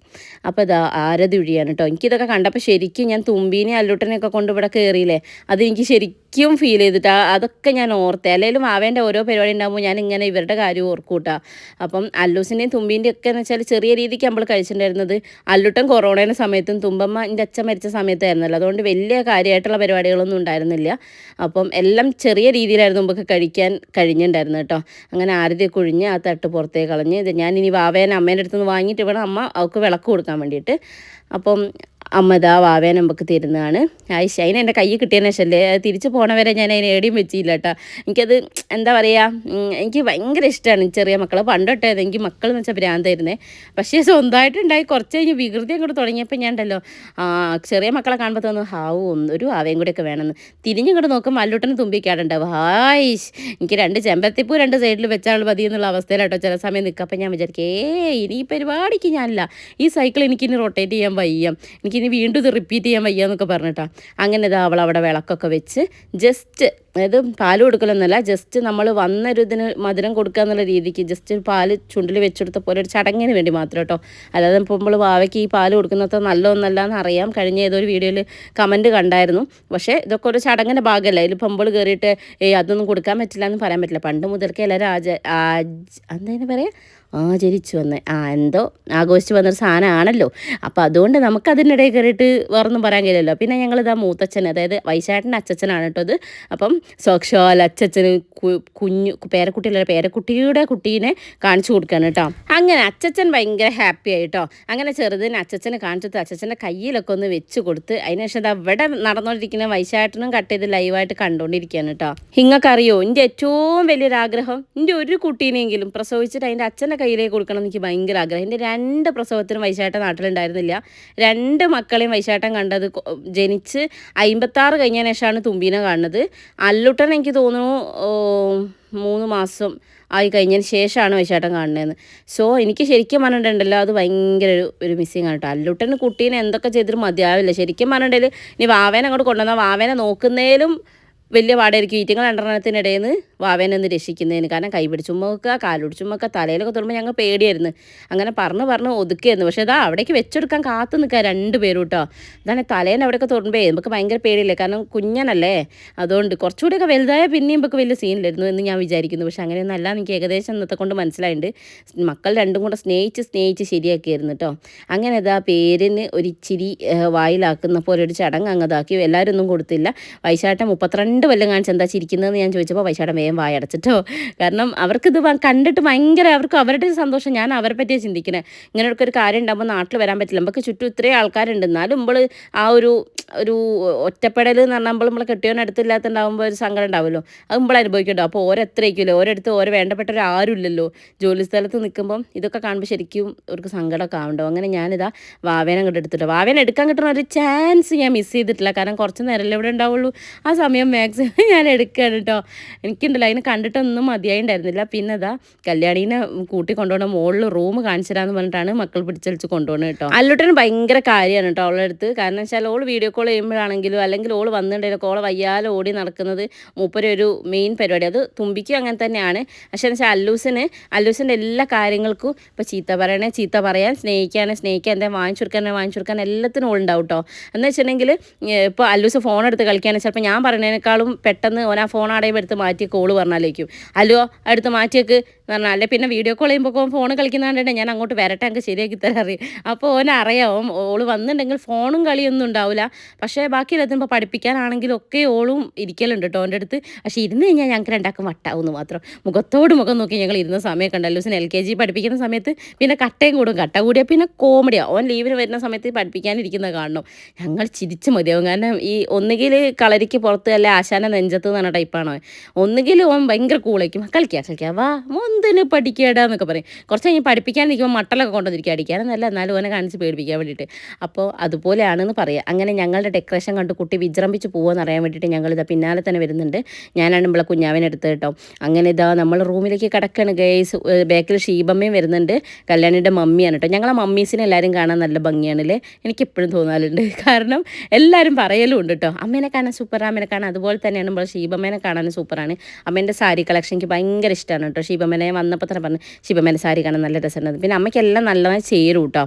[SPEAKER 1] അപ്പോൾ ആരതി ഒഴിയാണ് കേട്ടോ. എനിക്കിതൊക്കെ കണ്ടപ്പോൾ ശരിക്കും ഞാൻ തുമ്പീനെ അല്ലുട്ടനെയൊക്കെ കൊണ്ട് ഇവിടെ കയറിയില്ലേ, അതെനിക്ക് ശരിക്കും ഫീൽ ചെയ്തിട്ട് അതൊക്കെ ഞാൻ ഓർത്തേ. അല്ലെങ്കിലും ആവേൻ്റെ ഓരോ പരിപാടി ഉണ്ടാകുമ്പോൾ ഞാൻ ഇങ്ങനെ ഇവരുടെ കാര്യം ഓർക്കൂട്ടാ. അപ്പം അല്ലൂസിൻ്റെയും തുമ്പീൻ്റെയും ഒക്കെ എന്ന് വെച്ചാൽ ചെറിയ രീതിക്ക് നമ്മൾ കഴിച്ചിട്ടുണ്ടായിരുന്നത് അല്ലുട്ടൻ കൊറോണയുടെ സമയത്തും തുമ്പമ്മ എൻ്റെ അച്ഛൻ മരിച്ച സമയത്തായിരുന്നല്ലോ. അതുകൊണ്ട് വലിയ കാര്യമായിട്ടുള്ള പരിപാടികളൊന്നും ഉണ്ടായിരുന്നില്ല. അപ്പം എല്ലാം ചെറിയ രീതിയിലായിരുന്നു നമുക്ക് കഴിക്കാൻ കഴിഞ്ഞിട്ടുണ്ടായിരുന്നു കേട്ടോ. അങ്ങനെ ആരതിയൊക്കെ ഒഴിഞ്ഞ് ആ തട്ട് പുറത്തേക്ക് കളഞ്ഞ് ഞാൻ ഇനി വാവേനെ അമ്മേൻ്റെ അടുത്ത് നിന്ന് വാങ്ങിയിട്ട് വേണം അമ്മ അവൾക്ക് വിളക്ക് കൊടുക്കാൻ വേണ്ടിയിട്ട്. അപ്പം അമ്മ വാവേനെ നമുക്ക് തരുന്നതാണ്. അതിന് എൻ്റെ കയ്യിൽ കിട്ടിയതിന് ശേഷമല്ലേ, അത് തിരിച്ച് പോണവരെ ഞാൻ അതിന് ഏടിയും വെച്ചില്ല കേട്ടോ. എനിക്കത് എന്താ പറയുക, എനിക്ക് ഭയങ്കര ഇഷ്ടമാണ് ചെറിയ മക്കളെ. പണ്ടൊട്ടേ എനിക്ക് മക്കൾ എന്ന് വെച്ചാൽ ഭ്രാന്തായിരുന്നേ. പക്ഷേ സ്വന്തമായിട്ടുണ്ടായി കുറച്ച് കഴിഞ്ഞ് വികൃതി അങ്ങോട്ട് തുടങ്ങിയപ്പോൾ ഞാൻ ഉണ്ടല്ലോ ചെറിയ മക്കളെ കാണുമ്പോൾ തോന്നുന്നു ഒരു ആവേയും കൂടെയൊക്കെ വേണമെന്ന്. തിരിഞ്ഞിങ്ങോട്ട് നോക്കുമ്പോൾ അല്ലുട്ടനും തുമ്പിക്കാടുണ്ടാവും. എനിക്ക് 2 ചെമ്പരത്തിപ്പൂ 2 സൈഡിൽ വെച്ചാൽ മതി എന്നുള്ള അവസ്ഥയിലാട്ടോ ചില സമയം നിൽക്കുക. അപ്പം ഞാൻ വിചാരിക്കും ഇനി ഈ പരിപാടിക്ക് ഞാനില്ല, ഈ സൈക്കിൾ എനിക്കിനി റൊട്ടേറ്റ് ചെയ്യാൻ വയ്യ, എനിക്കിനി വീണ്ടും ഇത് റിപ്പീറ്റ് ചെയ്യാൻ വയ്യ എന്നൊക്കെ പറഞ്ഞിട്ടാ. അങ്ങനെ അവൾ അവിടെ വിളക്കൊക്കെ വെച്ച് ജസ്റ്റ്, അതായത് പാല് കൊടുക്കലൊന്നുമല്ല, ജസ്റ്റ് നമ്മൾ വന്നൊരിതിന് മധുരം കൊടുക്കുക എന്നുള്ള രീതിക്ക് ജസ്റ്റ് പാല് ചുണ്ടിൽ വെച്ചെടുത്ത പോലെ ഒരു ചടങ്ങിന് വേണ്ടി മാത്രം കേട്ടോ. അല്ലാതെ ഇപ്പോൾ നമ്മൾ വാവയ്ക്ക് ഈ പാല് കൊടുക്കുന്നത് നല്ലതൊന്നല്ല എന്നറിയാം. കഴിഞ്ഞ ഏതൊരു വീഡിയോയിൽ കമൻറ്റ് കണ്ടായിരുന്നു. പക്ഷേ ഇതൊക്കെ ഒരു ചടങ്ങിൻ്റെ ഭാഗമല്ല. ഇതിൽ പൊമ്പൾ കയറിയിട്ട് അതൊന്നും കൊടുക്കാൻ പറ്റില്ല എന്ന് പറയാൻ പറ്റില്ല. പണ്ട് മുതൽക്കേ എല്ലാവരും എന്താ പറയുക ആചരിച്ചു വന്ന് എന്തോ ആഘോഷിച്ച് വന്നൊരു സാധനമാണല്ലോ. അപ്പോൾ അതുകൊണ്ട് നമുക്കതിനിടയിൽ കയറിയിട്ട് വേറൊന്നും പറയാൻ കഴിയില്ലല്ലോ. പിന്നെ ഞങ്ങളിതാ മൂത്തച്ഛൻ, അതായത് വൈശാട്ടിൻ്റെ അച്ഛനാണ് കേട്ടോ ഇത്. അപ്പം സാക്ഷാൽ അച്ചച്ചന് പേരക്കുട്ടിയുടെ കുട്ടീനെ കാണിച്ചു കൊടുക്കുകയാണ് കേട്ടോ. അങ്ങനെ അച്ചച്ചൻ ഭയങ്കര ഹാപ്പി ആയിട്ടോ. അങ്ങനെ ചെറുതിന് അച്ചച്ചനെ കാണിച്ചിട്ട് അച്ചച്ചൻ്റെ കയ്യിലൊക്കെ ഒന്ന് വെച്ച് കൊടുത്ത് അതിനുശേഷം അവിടെ നടന്നുകൊണ്ടിരിക്കുന്ന വൈശാട്ടനും കട്ട് ചെയ്ത് ലൈവായിട്ട് കണ്ടുകൊണ്ടിരിക്കുകയാണ് കേട്ടോ. നിങ്ങൾക്കറിയോ എൻ്റെ ഏറ്റവും വലിയൊരാഗ്രഹം എൻ്റെ ഒരു കുട്ടീനെങ്കിലും പ്രസവിച്ചിട്ട് അതിൻ്റെ അച്ഛൻ്റെ കയ്യിലേക്ക് കൊടുക്കണം എന്ന് എനിക്ക് ഭയങ്കര ആഗ്രഹം. എൻ്റെ 2 പ്രസവത്തിനും വൈശാട്ടൻ നാട്ടിലുണ്ടായിരുന്നില്ല. 2 മക്കളെയും വൈശാട്ടൻ കണ്ടത് ജനിച്ച് 56 കഴിഞ്ഞതിന് ശേഷമാണ് തുമ്പീനെ കാണുന്നത്. അല്ലുട്ടൻ എനിക്ക് തോന്നുന്നു 3 മാസം ആയി കഴിഞ്ഞതിന് ശേഷമാണ് വൈശാട്ടൻ കാണുന്നതെന്ന്. സോ എനിക്ക് ശരിക്കും പറഞ്ഞിട്ടുണ്ടല്ലോ അത് ഭയങ്കര ഒരു മിസ്സിങ് ആണ് കേട്ടോ. അല്ലുട്ടന് കുട്ടീനെ എന്തൊക്കെ ചെയ്തിട്ട് മതിയാവില്ല. ശരിക്കും പറഞ്ഞിട്ടുണ്ടെങ്കിൽ ഇനി വാവേനെ അങ്ങോട്ട് കൊണ്ടുവന്നാൽ വാവേനെ നോക്കുന്നതിലും വലിയ പാടായിരിക്കും ഈറ്റങ്ങൾ 2 നിന്ന് വാവേനെ ഒന്ന് രക്ഷിക്കുന്നതിന്. കാരണം കൈ പിടിച്ചുമ്മൊക്കെ കാലുപിടിച്ചുമ്മൊക്കെ തലയിലൊക്കെ തൊടുമ്പോൾ ഞങ്ങൾ പേടിയായിരുന്നു. അങ്ങനെ പറഞ്ഞ് ഒതുക്കിയായിരുന്നു. പക്ഷേ അതാ അവിടേക്ക് വെച്ചെടുക്കാൻ കാത്തു നിൽക്കുക 2 പേരും കേട്ടോ. അതാണ് തലേനെ അവിടെയൊക്കെ തൊടുമ്പോൾ നമുക്ക് ഭയങ്കര പേടിയില്ലേ, കാരണം കുഞ്ഞനല്ലേ. അതുകൊണ്ട് കുറച്ചുകൂടിയൊക്കെ വലുതായ പിന്നെയും നമുക്ക് വലിയ സീനിലായിരുന്നു എന്ന് ഞാൻ വിചാരിക്കുന്നു. പക്ഷേ അങ്ങനെയൊന്നും അല്ല, എനിക്ക് ഏകദേശം ഇന്നത്തെ കൊണ്ട് മനസ്സിലായിട്ടുണ്ട്. മക്കൾ 2 കൂടെ സ്നേഹിച്ച് ശരിയാക്കിയായിരുന്നു കേട്ടോ. അങ്ങനെ ഇതാ പേരിന് ഒരു ഇച്ചിരി വായിലാക്കുന്നപ്പോൾ ഒരു ചടങ്ങ് അങ്ങതാക്കി. എല്ലാവരും ഒന്നും കൊടുത്തില്ല. വൈശാട്ടൻ 32 വല്ലതും കാണിച്ച് എന്താ ചിരിക്കുന്നതെന്ന് ഞാൻ ചോദിച്ചപ്പോൾ വൈശാട്ടൻ വേഗം വായടച്ചിട്ടോ. കാരണം അവർക്കിത് കണ്ടിട്ട് ഭയങ്കര അവരുടെ സന്തോഷം. ഞാൻ അവരെ പറ്റിയാണ് ചിന്തിക്കുന്നത്. ഇങ്ങനെയൊക്കെ ഒരു കാര്യം ഉണ്ടാകുമ്പോൾ നാട്ടിൽ വരാൻ പറ്റില്ല. നമുക്ക് ചുറ്റും ഇത്രയും ആൾക്കാരുണ്ട്, എന്നാലും നമ്മൾ ആ ഒരു ഒറ്റപ്പെടൽ എന്ന് പറഞ്ഞാൽ നമ്മൾ കെട്ടിയോനടുത്തില്ലാത്തുണ്ടാകുമ്പോൾ ഒരു സങ്കടം ഉണ്ടാവുമല്ലോ. അത് നമ്മൾ അനുഭവിക്കുന്നുണ്ടോ. അപ്പോൾ ഓരോരുത്തരേക്കുമല്ലോ, ഓരോരുത്തർ വേണ്ടപ്പെട്ടവരാരും ഇല്ലല്ലോ. ജോലി സ്ഥലത്ത് നിൽക്കുമ്പം ഇതൊക്കെ കാണുമ്പോൾ ശരിക്കും അവർക്ക് സങ്കടമൊക്കെ ആവുന്നുണ്ടോ. അങ്ങനെ ഞാനിതാ വാവേനെ അങ്ങോട്ട് എടുത്തിട്ടോ. വാവേനെ എടുക്കാൻ കിട്ടുന്ന ഒരു ചാൻസ് ഞാൻ മിസ് ചെയ്തിട്ടില്ല. കാരണം കുറച്ച് നേരമല്ലേ ഇവിടെ ഉണ്ടാവുള്ളൂ. ആ സമയം മാക്സിമം ഞാൻ എടുക്കുകയാണ് കേട്ടോ. എനിക്കുണ്ടല്ലോ അതിനെ കണ്ടിട്ടൊന്നും മതിയായിട്ടുണ്ടായിരുന്നില്ല. പിന്നെ അതാ കല്യാണീനെ കൂട്ടി കൊണ്ടുപോകണം മുകളിൽ റൂം കാണിച്ചു തരാമെന്ന് പറഞ്ഞിട്ടാണ് മക്കൾ പിടിച്ചടിച്ച് കൊണ്ടുപോകണം കേട്ടോ. അല്ലുട്ടന് ഭയങ്കര കാര്യമാണ് കേട്ടോ അവളുടെ അടുത്ത്. കാരണം വെച്ചാൽ ഓൾ വീഡിയോ കോൾ ചെയ്യുമ്പോഴാണെങ്കിലും അല്ലെങ്കിൽ ഓൾ വന്നിട്ടുണ്ടെങ്കിൽ ഓളെ വയ്യാതെ ഓടി നടക്കുന്നത് മൂപ്പര് ഒരു മെയിൻ പരിപാടി. അത് തുമ്പിക്കും അങ്ങനെ തന്നെയാണ്. പക്ഷേ എന്ന് വെച്ചാൽ അല്ലൂസിൻ്റെ എല്ലാ കാര്യങ്ങൾക്കും ഇപ്പോൾ ചീത്ത പറയാൻ, സ്നേഹിക്കാൻ എന്തെങ്കിലും വാങ്ങിച്ചു കൊടുക്കാൻ എല്ലാത്തിനും ഓളുണ്ടാവും കേട്ടോ. എന്ന് വെച്ചിട്ടുണ്ടെങ്കിൽ ഇപ്പോൾ അല്ലൂസ് ഫോൺ എടുത്ത് കളിക്കാൻ ചിലപ്പോൾ ഞാൻ പറയുന്നതിനേക്കാളും പെട്ടെന്ന് ഓനാ ഫോൺ ആടെയും എടുത്ത് മാറ്റി കോള് പറഞ്ഞാലേക്കും അല്ലോ അടുത്ത് മാറ്റിയേക്ക് എന്ന് പറഞ്ഞാൽ അല്ലെ പിന്നെ വീഡിയോ കോൾ ചെയ്യുമ്പോൾ ഫോൺ കളിക്കുന്നതുകൊണ്ടേ ഞാൻ അങ്ങോട്ട് വരട്ടെ അങ്ങ് ശരിയാക്കി തരാറിയും. അപ്പോൾ ഓനറിയാവും ഓള് വന്നിട്ടുണ്ടെങ്കിൽ ഫോണും കളിയൊന്നും ഉണ്ടാവില്ല. പക്ഷേ ബാക്കിയെല്ലാത്തിനും ഇപ്പോൾ പഠിപ്പിക്കാനാണെങ്കിലും ഒക്കെ ഓളും ഇരിക്കലുണ്ട് കേട്ടോ ഓൻ്റെ അടുത്ത്. പക്ഷേ ഇരുന്ന് കഴിഞ്ഞാൽ ഞങ്ങൾക്ക് 2 വട്ടാവുന്നു മാത്രം. മുഖത്തോട് മുഖം നോക്കി ഞങ്ങൾ ഇരുന്ന സമയമൊക്കെ ഉണ്ടല്ലോ. LKG പഠിപ്പിക്കുന്ന സമയത്ത് പിന്നെ കട്ടയും കൂടും. കട്ട കൂടിയാൽ പിന്നെ കോമഡിയാണ്. ഓൻ ലീവിന് വരുന്ന സമയത്ത് പഠിപ്പിക്കാനിരിക്കുന്നത് കാണണം. ഞങ്ങൾ ചിരിച്ച് മതിയാവും. കാരണം ഈ ഒന്നുകിൽ കളരിക്ക് പുറത്ത് അല്ലെ ആശാന നെഞ്ചത്ത് എന്ന് പറഞ്ഞ ടൈപ്പാണോ. ഒന്നുകിൽ ഓൻ ഭയങ്കര കൂളായിരിക്കും. കളിക്കാം വാ എന്തിന് പഠിക്കാടാന്നൊക്കെ പറയും. കുറച്ച് കഴിഞ്ഞ് പഠിപ്പിക്കാനിരിക്കുമ്പോൾ മട്ടലൊക്കെ കൊണ്ടുവന്നിരിക്കുക അടിക്കാനെന്നല്ല, എന്നാലും ഓനെ കാണിച്ച് പേടിപ്പിക്കാൻ വേണ്ടിയിട്ട്. അപ്പോൾ അതുപോലെയാണെന്ന് പറയാം. അങ്ങനെ ഞങ്ങളുടെ ഡെക്കറേഷൻ കണ്ട് കുട്ടി വിജൃംഭിച്ച് പോകുമെന്ന് അറിയാൻ വേണ്ടിയിട്ട് ഞങ്ങളിതാ പിന്നാലെ തന്നെ വരുന്നുണ്ട്. ഞാനാണ് നമ്മളെ കുഞ്ഞാവിനെ എടുത്ത് കേട്ടോ. അങ്ങനെ ഇതാ നമ്മൾ റൂമിലേക്ക് കിടക്കുകയാണ് ഗൈസ്. ബാക്കിൽ ഷീബമ്മയും വരുന്നുണ്ട്, കല്യാണിയുടെ മമ്മിയാണ് കേട്ടോ. ഞങ്ങളെ മമ്മീസിനെ എല്ലാവരും കാണാൻ നല്ല ഭംഗിയാണല്ലേ, എനിക്കെപ്പോഴും തോന്നാറുണ്ട്. കാരണം എല്ലാവരും പറയലും ഉണ്ട് കേട്ടോ, അമ്മേനെ കാണാൻ സൂപ്പറാണ്, അമ്മേനെ കാണാൻ. അതുപോലെ തന്നെയാണ് നമ്മൾ ഷീബമ്മേനെ കാണാൻ സൂപ്പറാണ്. അമ്മേൻ്റെ സാരി കളക്ഷൻ എനിക്ക് ഭയങ്കര ഇഷ്ടമാണ് കേട്ടോ. ഷീബമ്മേനെ വന്നപ്പോൾ തന്നെ പറഞ്ഞു ഷീബമ്മേൻ്റെ സാരി കാണാൻ നല്ല രസമുണ്ട്. പിന്നെ അമ്മയ്ക്കെല്ലാം നല്ലതായി ചേരും കേട്ടോ.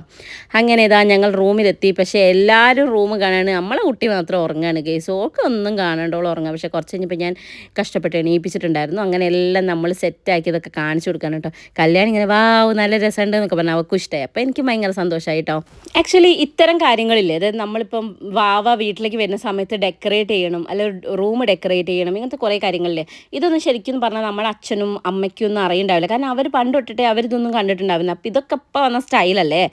[SPEAKER 1] അങ്ങനെ ഇതാ ഞങ്ങൾ റൂമിലെത്തി. പക്ഷേ എല്ലാവരും റൂം കാണാണ്, നമ്മളെ കുട്ടി മാത്രം ഉറങ്ങാണ് ഗൈസ്. ഓൾക്ക് ഒന്നും കാണണ്ടോളം ഉറങ്ങാം. പക്ഷേ കുറച്ച് കഴിഞ്ഞപ്പോൾ ഞാൻ കഷ്ടപ്പെട്ട് എണീപ്പിച്ചിട്ടുണ്ടായിരുന്നു. അങ്ങനെ എല്ലാം നമ്മൾ സെറ്റാക്കിയതൊക്കെ കാണിച്ചു കൊടുക്കാൻ കേട്ടോ. കല്യാണം ഇങ്ങനെ വാവ് നല്ല രസമുണ്ട് എന്നൊക്കെ പറഞ്ഞാൽ അവൾക്കും ഇഷ്ടമായി. അപ്പോൾ എനിക്ക് ഭയങ്കര സന്തോഷമായി കേട്ടോ. ആക്ച്വലി ഇത്തരം കാര്യങ്ങളില്ലേ, അതായത് നമ്മളിപ്പം വാവ വീട്ടിലേക്ക് വരുന്ന സമയത്ത് ഡെക്കറേറ്റ് ചെയ്യണം, അല്ലെങ്കിൽ റൂം ഡെക്കറേറ്റ് ചെയ്യണം, ഇങ്ങനത്തെ കുറേ കാര്യങ്ങളില്ലേ, ഇതൊന്നും ശരിക്കും പറഞ്ഞാൽ നമ്മുടെ അച്ഛനും അമ്മയ്ക്കും ഒന്നും അറിയണ്ടാവില്ല. കാരണം അവർ പണ്ട് തൊട്ടിട്ടേ അവരിതൊന്നും കണ്ടിട്ടുണ്ടാവില്ല. അപ്പോൾ ഇതൊക്കെ ഇപ്പോൾ വന്ന സ്റ്റൈലല്ലേ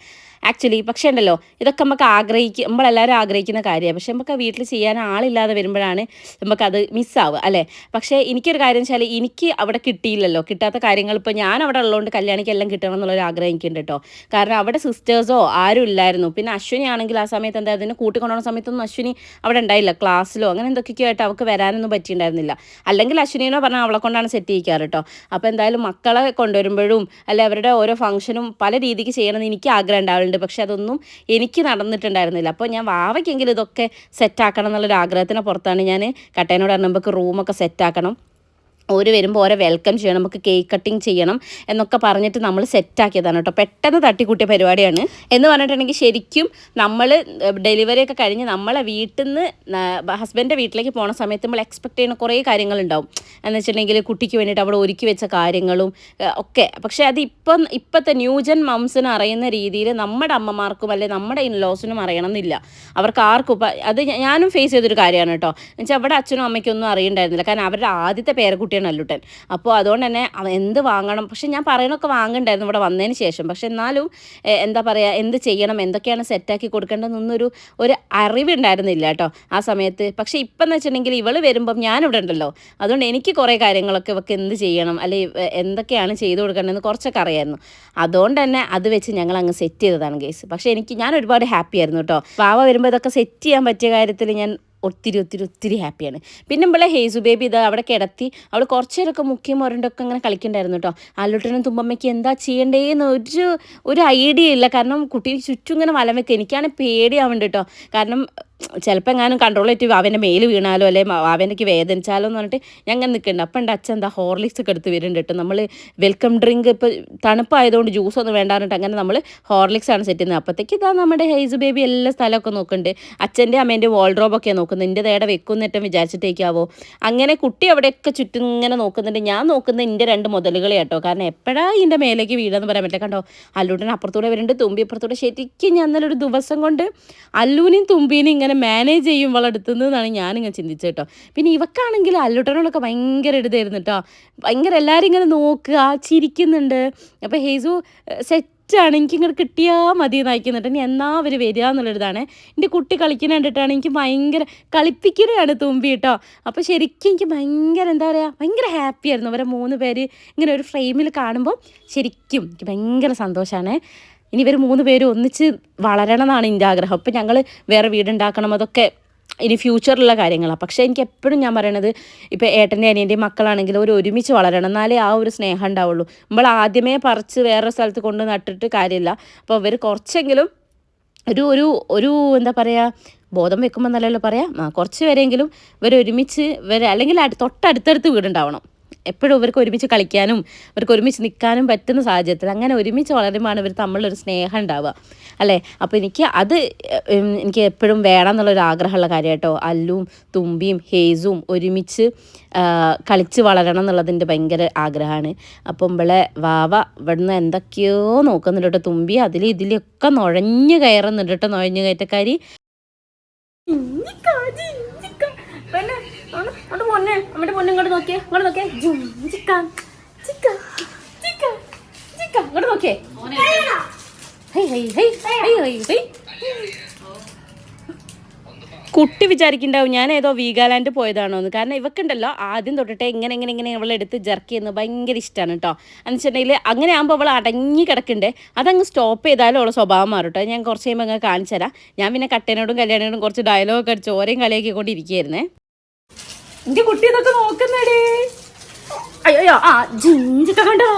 [SPEAKER 1] ആക്ച്വലി. പക്ഷേ ഉണ്ടല്ലോ ഇതൊക്കെ നമ്മളെല്ലാവരും ആഗ്രഹിക്കുന്ന കാര്യമാണ്. പക്ഷേ നമുക്ക് വീട്ടിൽ ചെയ്യാൻ ആളില്ലാതെ വരുമ്പോഴാണ് നമുക്കത് മിസ്സാവുക അല്ലേ. പക്ഷേ എനിക്കൊരു കാര്യം വെച്ചാൽ എനിക്ക് അവിടെ കിട്ടിയില്ലല്ലോ. കിട്ടാത്ത കാര്യങ്ങൾ ഇപ്പോൾ ഞാൻ അവിടെ ഉള്ളതുകൊണ്ട് കല്യാണിക്കെല്ലാം കിട്ടണം എന്നുള്ളൊരു ആഗ്രഹം എനിക്കുണ്ട് കേട്ടോ. കാരണം അവിടെ സിസ്റ്റേഴ്സോ ആരും ഇല്ലായിരുന്നു. പിന്നെ അശ്വിനി ആണെങ്കിൽ ആ സമയത്ത് എന്താ അതിന് കൂട്ടിക്കൊണ്ടുപോകുന്ന സമയത്തൊന്നും അശ്വിനി അവിടെ ഉണ്ടായില്ല. ക്ലാസ്സിലോ അങ്ങനെ എന്തൊക്കെയോ ആയിട്ട് അവൾക്ക് വരാനൊന്നും പറ്റിയിട്ടുണ്ടായിരുന്നില്ല. അല്ലെങ്കിൽ അശ്വിനിനോ പറഞ്ഞാൽ അവളെ കൊണ്ടാണ് സെറ്റ് ചെയ്യിക്കാറ് കേട്ടോ. അപ്പോൾ എന്തായാലും മക്കളെ കൊണ്ടുവരുമ്പോഴും അല്ലെ അവരുടെ ഓരോ ഫംഗ്ഷനും പല രീതിക്ക് ചെയ്യണമെന്ന് എനിക്ക് ആഗ്രഹം ഉണ്ടാവുന്നുണ്ട്. പക്ഷെ അതൊന്നും എനിക്ക് നടന്നിട്ടുണ്ടായിരുന്നില്ല. അപ്പോൾ ഞാൻ വാവയ്ക്കെങ്കിലും ഇതൊക്കെ സെറ്റാക്കണം എന്നുള്ളൊരു ആഗ്രഹത്തിന് പുറത്താണ് ഞാൻ കട്ടേനോട് പറഞ്ഞപ്പോൾ റൂമൊക്കെ സെറ്റാക്കണം. ഓര് വരുമ്പോൾ ഓരോ വെൽക്കം ചെയ്യണം, നമുക്ക് കേക്ക് കട്ടിങ് ചെയ്യണം എന്നൊക്കെ പറഞ്ഞിട്ട് നമ്മൾ സെറ്റാക്കിയതാണ് കേട്ടോ. പെട്ടെന്ന് തട്ടിക്കൂട്ടിയ പരിപാടിയാണ് എന്ന് പറഞ്ഞിട്ടുണ്ടെങ്കിൽ ശരിക്കും നമ്മൾ ഡെലിവറി ഒക്കെ കഴിഞ്ഞ് നമ്മളെ വീട്ടിൽ നിന്ന് ഹസ്ബൻഡിൻ്റെ വീട്ടിലേക്ക് പോണ സമയത്ത് നമ്മൾ എക്സ്പെക്ട് ചെയ്യുന്ന കുറേ കാര്യങ്ങളുണ്ടാവും. എന്ന് വെച്ചിട്ടുണ്ടെങ്കിൽ കുട്ടിക്ക് വേണ്ടിയിട്ട് അവിടെ ഒരുക്കി വെച്ച കാര്യങ്ങളും ഒക്കെ. പക്ഷേ അത് ഇപ്പോഴത്തെ ന്യൂജൻ മംസിന് അറിയുന്ന രീതിയിൽ നമ്മുടെ അമ്മമാർക്കും അല്ലെങ്കിൽ നമ്മുടെ ഇൻലോസിനും അറിയണമെന്നില്ല. അവർക്ക് ആർക്കും അത് ഞാനും ഫേസ് ചെയ്തൊരു കാര്യമാണ് കേട്ടോ. എന്നുവെച്ചാൽ അവിടെ അച്ഛനും അമ്മയ്ക്കും ഒന്നും അറിയണ്ടായിരുന്നില്ല. കാരണം അവരുടെ ആദ്യത്തെ പേരക്കുട്ടിയാണ് അല്ലുട്ടൻ. അപ്പോൾ അതുകൊണ്ട് തന്നെ എന്ത് വാങ്ങണം, പക്ഷെ ഞാൻ പറയണൊക്കെ വാങ്ങണ്ടായിരുന്നു ഇവിടെ വന്നതിന് ശേഷം. പക്ഷെ എന്നാലും എന്താ പറയുക, എന്ത് ചെയ്യണം, എന്തൊക്കെയാണ് സെറ്റാക്കി കൊടുക്കേണ്ടതെന്നൊരു അറിവുണ്ടായിരുന്നില്ല കേട്ടോ ആ സമയത്ത്. പക്ഷേ ഇപ്പം എന്ന് വെച്ചിട്ടുണ്ടെങ്കിൽ ഇവൾ വരുമ്പം ഞാനിവിടെ ഉണ്ടല്ലോ, അതുകൊണ്ട് എനിക്ക് കുറേ കാര്യങ്ങളൊക്കെ ഇവർക്ക് എന്ത് ചെയ്യണം അല്ലെങ്കിൽ എന്തൊക്കെയാണ് ചെയ്തു കൊടുക്കേണ്ടതെന്ന് കുറച്ചൊക്കെ അറിയായിരുന്നു. അതുകൊണ്ട് തന്നെ അത് വെച്ച് ഞങ്ങൾ അങ്ങ് സെറ്റ് ചെയ്തതാണ് ഗൈസ്. പക്ഷേ ഞാൻ ഒരുപാട് ഹാപ്പി ആയിരുന്നു കേട്ടോ. വാവ വരുമ്പോൾ ഇതൊക്കെ സെറ്റ് ചെയ്യാൻ പറ്റിയ കാര്യത്തിൽ ഞാൻ ഒത്തിരി ഹാപ്പിയാണ്. പിന്നെ നമ്മളെ ഹേസു ബേബി ഇത് അവിടെ കിടത്തി അവൾ കുറച്ച് നേരമൊക്കെ മുക്കിയും മുരണ്ടൊക്കെ അങ്ങനെ കളിക്കണ്ടായിരുന്നു കേട്ടോ. അല്ലുട്ടനും തുമ്പമ്മയ്ക്ക് എന്താ ചെയ്യേണ്ടതെന്ന് ഒരു ഐഡിയ ഇല്ല. കാരണം കുട്ടി ചുറ്റും ഇങ്ങനെ വലം വെക്കുക. എനിക്കാണെങ്കിൽ പേടിയാവുന്നുണ്ട് കേട്ടോ. കാരണം ചിലപ്പോൾ എങ്ങാനും കൺട്രോൾ ആയിട്ട് അവൻ്റെ മേല് വീണാലോ അല്ലെ അവനക്ക് വേദനിച്ചാലോ എന്ന് പറഞ്ഞിട്ട് ഞാൻ അങ്ങനെ നിൽക്കുന്നുണ്ട്. അപ്പം എൻ്റെ അച്ഛൻ എന്താ ഹോർലിക്സ് ഒക്കെ എടുത്ത് വരുന്നുണ്ട് കേട്ടോ. നമ്മൾ വെൽക്കം ഡ്രിങ്ക് ഇപ്പോൾ തണുപ്പായതുകൊണ്ട് ജ്യൂസ് ഒന്നും വേണ്ടാന്നിട്ട് അങ്ങനെ നമ്മൾ ഹോർലിക്സ് ആണ് സെറ്റ് ചെയ്യുന്നത്. അപ്പോഴത്തേക്ക് ഇതാ നമ്മുടെ ഹേസു ബേബി എല്ലാ സ്ഥലമൊക്കെ നോക്കുന്നുണ്ട്. അച്ഛൻ്റെ അമ്മേൻ്റെ വാൾഡ്രോബൊക്കെ നോക്കുന്നത്. എൻ്റെ തേടെ വെക്കുന്നേറ്റം വിചാരിച്ചിട്ടേക്കാവോ. അങ്ങനെ കുട്ടി അവിടെയൊക്കെ ചുറ്റും ഇങ്ങനെ നോക്കുന്നുണ്ട്. ഞാൻ നോക്കുന്നത് എൻ്റെ 2 മുതലുകളെ കേട്ടോ. കാരണം എപ്പോഴാണ് ഇതിൻ്റെ മേലേക്ക് വീടാന്ന് പറയാൻ പറ്റില്ല. കണ്ടോ അല്ലൂട്ടിന് അപ്പുറത്തൂടെ വരുന്നുണ്ട്, തുമ്പി അപ്പുറത്തൂടെ. ശരിക്കും ഞാൻ ഇന്നലെ ഒരു ദിവസം കൊണ്ട് അല്ലൂനെയും തുമ്പീനെയും ഇങ്ങനെ മാനേജ് ചെയ്യും വളർത്തുന്നതെന്നാണ് ഞാനിങ്ങനെ ചിന്തിച്ചത് കേട്ടോ. പിന്നെ ഇവക്കാണെങ്കിൽ അല്ലുട്ടനോടൊക്കെ ഭയങ്കര ഇതായിരുന്നു കേട്ടോ. ഭയങ്കര എല്ലാവരും ഇങ്ങനെ നോക്കുക, ചിരിക്കുന്നുണ്ട്. അപ്പോൾ ഹേസു സെറ്റാണ്, എനിക്കിങ്ങനെ കിട്ടിയാൽ മതി എന്നയക്കുന്നുണ്ട്. ഇനി എന്നാ അവർ വരിക എന്നുള്ളൊരിതാണ്. എൻ്റെ കുട്ടി കളിക്കുന്ന കണ്ടിട്ടാണ് എനിക്ക് ഭയങ്കര കളിപ്പിക്കുകയാണ് തുമ്പി കേട്ടോ. അപ്പോൾ ശരിക്കും എനിക്ക് ഭയങ്കര എന്താ പറയുക, ഭയങ്കര ഹാപ്പി ആയിരുന്നു. അവരെ 3 പേര് ഇങ്ങനെ ഒരു ഫ്രെയിമിൽ കാണുമ്പോൾ ശരിക്കും എനിക്ക് ഭയങ്കര സന്തോഷമാണ്. ഇനി ഇവർ 3 പേരും ഒന്നിച്ച് വളരണം എന്നാണ് എൻ്റെ ആഗ്രഹം. അപ്പോൾ ഞങ്ങൾ വേറെ വീടുണ്ടാക്കണം, അതൊക്കെ ഇനി ഫ്യൂച്ചറിലുള്ള കാര്യങ്ങളാണ്. പക്ഷേ എനിക്ക് എപ്പോഴും ഞാൻ പറയണത്, ഇപ്പോൾ ഏട്ടൻ്റെ അനിയൻ്റെയും മക്കളാണെങ്കിലും ഒരു ഒരുമിച്ച് വളരണം, എന്നാലേ ആ ഒരു സ്നേഹം ഉണ്ടാവുള്ളൂ. നമ്മൾ ആദ്യമേ പറിച്ച് വേറെ സ്ഥലത്ത് കൊണ്ട് നട്ടിട്ട് കാര്യമില്ല. അപ്പോൾ ഇവർ കുറച്ചെങ്കിലും ഒരു എന്താ പറയുക, ബോധം വെക്കുമ്പോൾ നല്ലല്ലോ പറയാം, കുറച്ച് പേരെങ്കിലും ഇവർ ഒരുമിച്ച് അല്ലെങ്കിൽ തൊട്ടടുത്തടുത്ത് വീടുണ്ടാവണം. എപ്പോഴും ഇവർക്ക് ഒരുമിച്ച് കളിക്കാനും ഇവർക്ക് ഒരുമിച്ച് നിൽക്കാനും പറ്റുന്ന സാഹചര്യത്തിൽ അങ്ങനെ ഒരുമിച്ച് വളരുമ്പോൾ ഇവർ തമ്മിലൊരു സ്നേഹം ഉണ്ടാവുക അല്ലേ. അപ്പോൾ എനിക്ക് എപ്പോഴും വേണം എന്നുള്ളൊരു ആഗ്രഹമുള്ള കാര്യം കേട്ടോ. അല്ലും തുമ്പിയും ഹേസും ഒരുമിച്ച് കളിച്ച് വളരണം എന്നുള്ളതിൻ്റെ ഭയങ്കര ആഗ്രഹമാണ്. അപ്പം ഇവളെ വാവ ഇവിടുന്ന് എന്തൊക്കെയോ നോക്കുന്നുണ്ട് കേട്ടോ. തുമ്പി ഇതിലൊക്കെ നുഴഞ്ഞു കയറുന്നുണ്ട് കേട്ടോ. നുഴഞ്ഞു കയറ്റക്കാരി അമ്മയുടെ പൊന്നെ ഇങ്ങോട്ട് നോക്കിയേ, ഇങ്ങോട്ട് നോക്കിയേ. ഇങ്ങോട്ട് നോക്കിയേ. കുട്ടി വിചാരിക്കുന്നുണ്ടാവും ഞാൻ ഏതോ വീഗാലാൻഡ് പോയതാണോ എന്ന്. കാരണം ഇവക്കുണ്ടല്ലോ ആദ്യം തൊട്ടിട്ട് ഇങ്ങനെ അവളെടുത്ത് ജർക്ക് ചെയ്യുന്നത് ഭയങ്കര ഇഷ്ടമാണ് കേട്ടോ. എന്ന് വെച്ചിട്ടുണ്ടെങ്കിൽ അങ്ങനെ ആകുമ്പോൾ അവൾ അടങ്ങി കിടക്കണ്ടേ, അതങ്ങ് സ്റ്റോപ്പ് ചെയ്താലും അവളെ സ്വഭാവം മാറും കേട്ടോ. ഞാൻ കുറച്ച് കഴിയുമ്പോൾ അങ്ങ് കാണിച്ചു തരാം. ഞാൻ പിന്നെ കട്ടേനോടും കല്യാണിനോടും കുറച്ച് ഡയലോഗൊക്കെ അടിച്ച് ഓരോ കളിയാക്കിക്കൊണ്ടിരിക്കുകയായിരുന്നേ. എന്റെ കുട്ടി ഇതൊക്കെ നോക്കുന്നേടേ. അയ്യോ ജിഞ്ചിക്ക കണ്ടോ,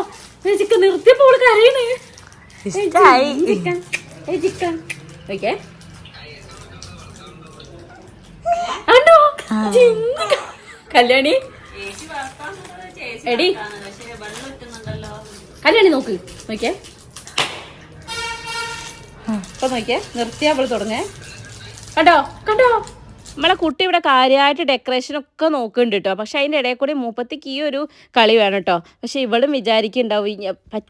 [SPEAKER 1] ചിക്കൻ നിർത്തിയപ്പോൾ കരയണേ. കല്യാണി എടി കല്യാണി നോക്ക് നോക്കിയേ. ഇപ്പൊ നോക്കിയേ, നിർത്തിയാ അവള് തുടങ്ങേ. കണ്ടോ നമ്മളെ കുട്ടി ഇവിടെ കാര്യമായിട്ട് ഡെക്കറേഷനൊക്കെ നോക്കുന്നുണ്ട് കേട്ടോ. പക്ഷെ അതിൻ്റെ ഇടയിൽ കൂടി മൂപ്പത്തിക്ക് ഈ ഒരു കളി വേണം കേട്ടോ. പക്ഷെ ഇവളും വിചാരിക്കുന്നുണ്ടാവും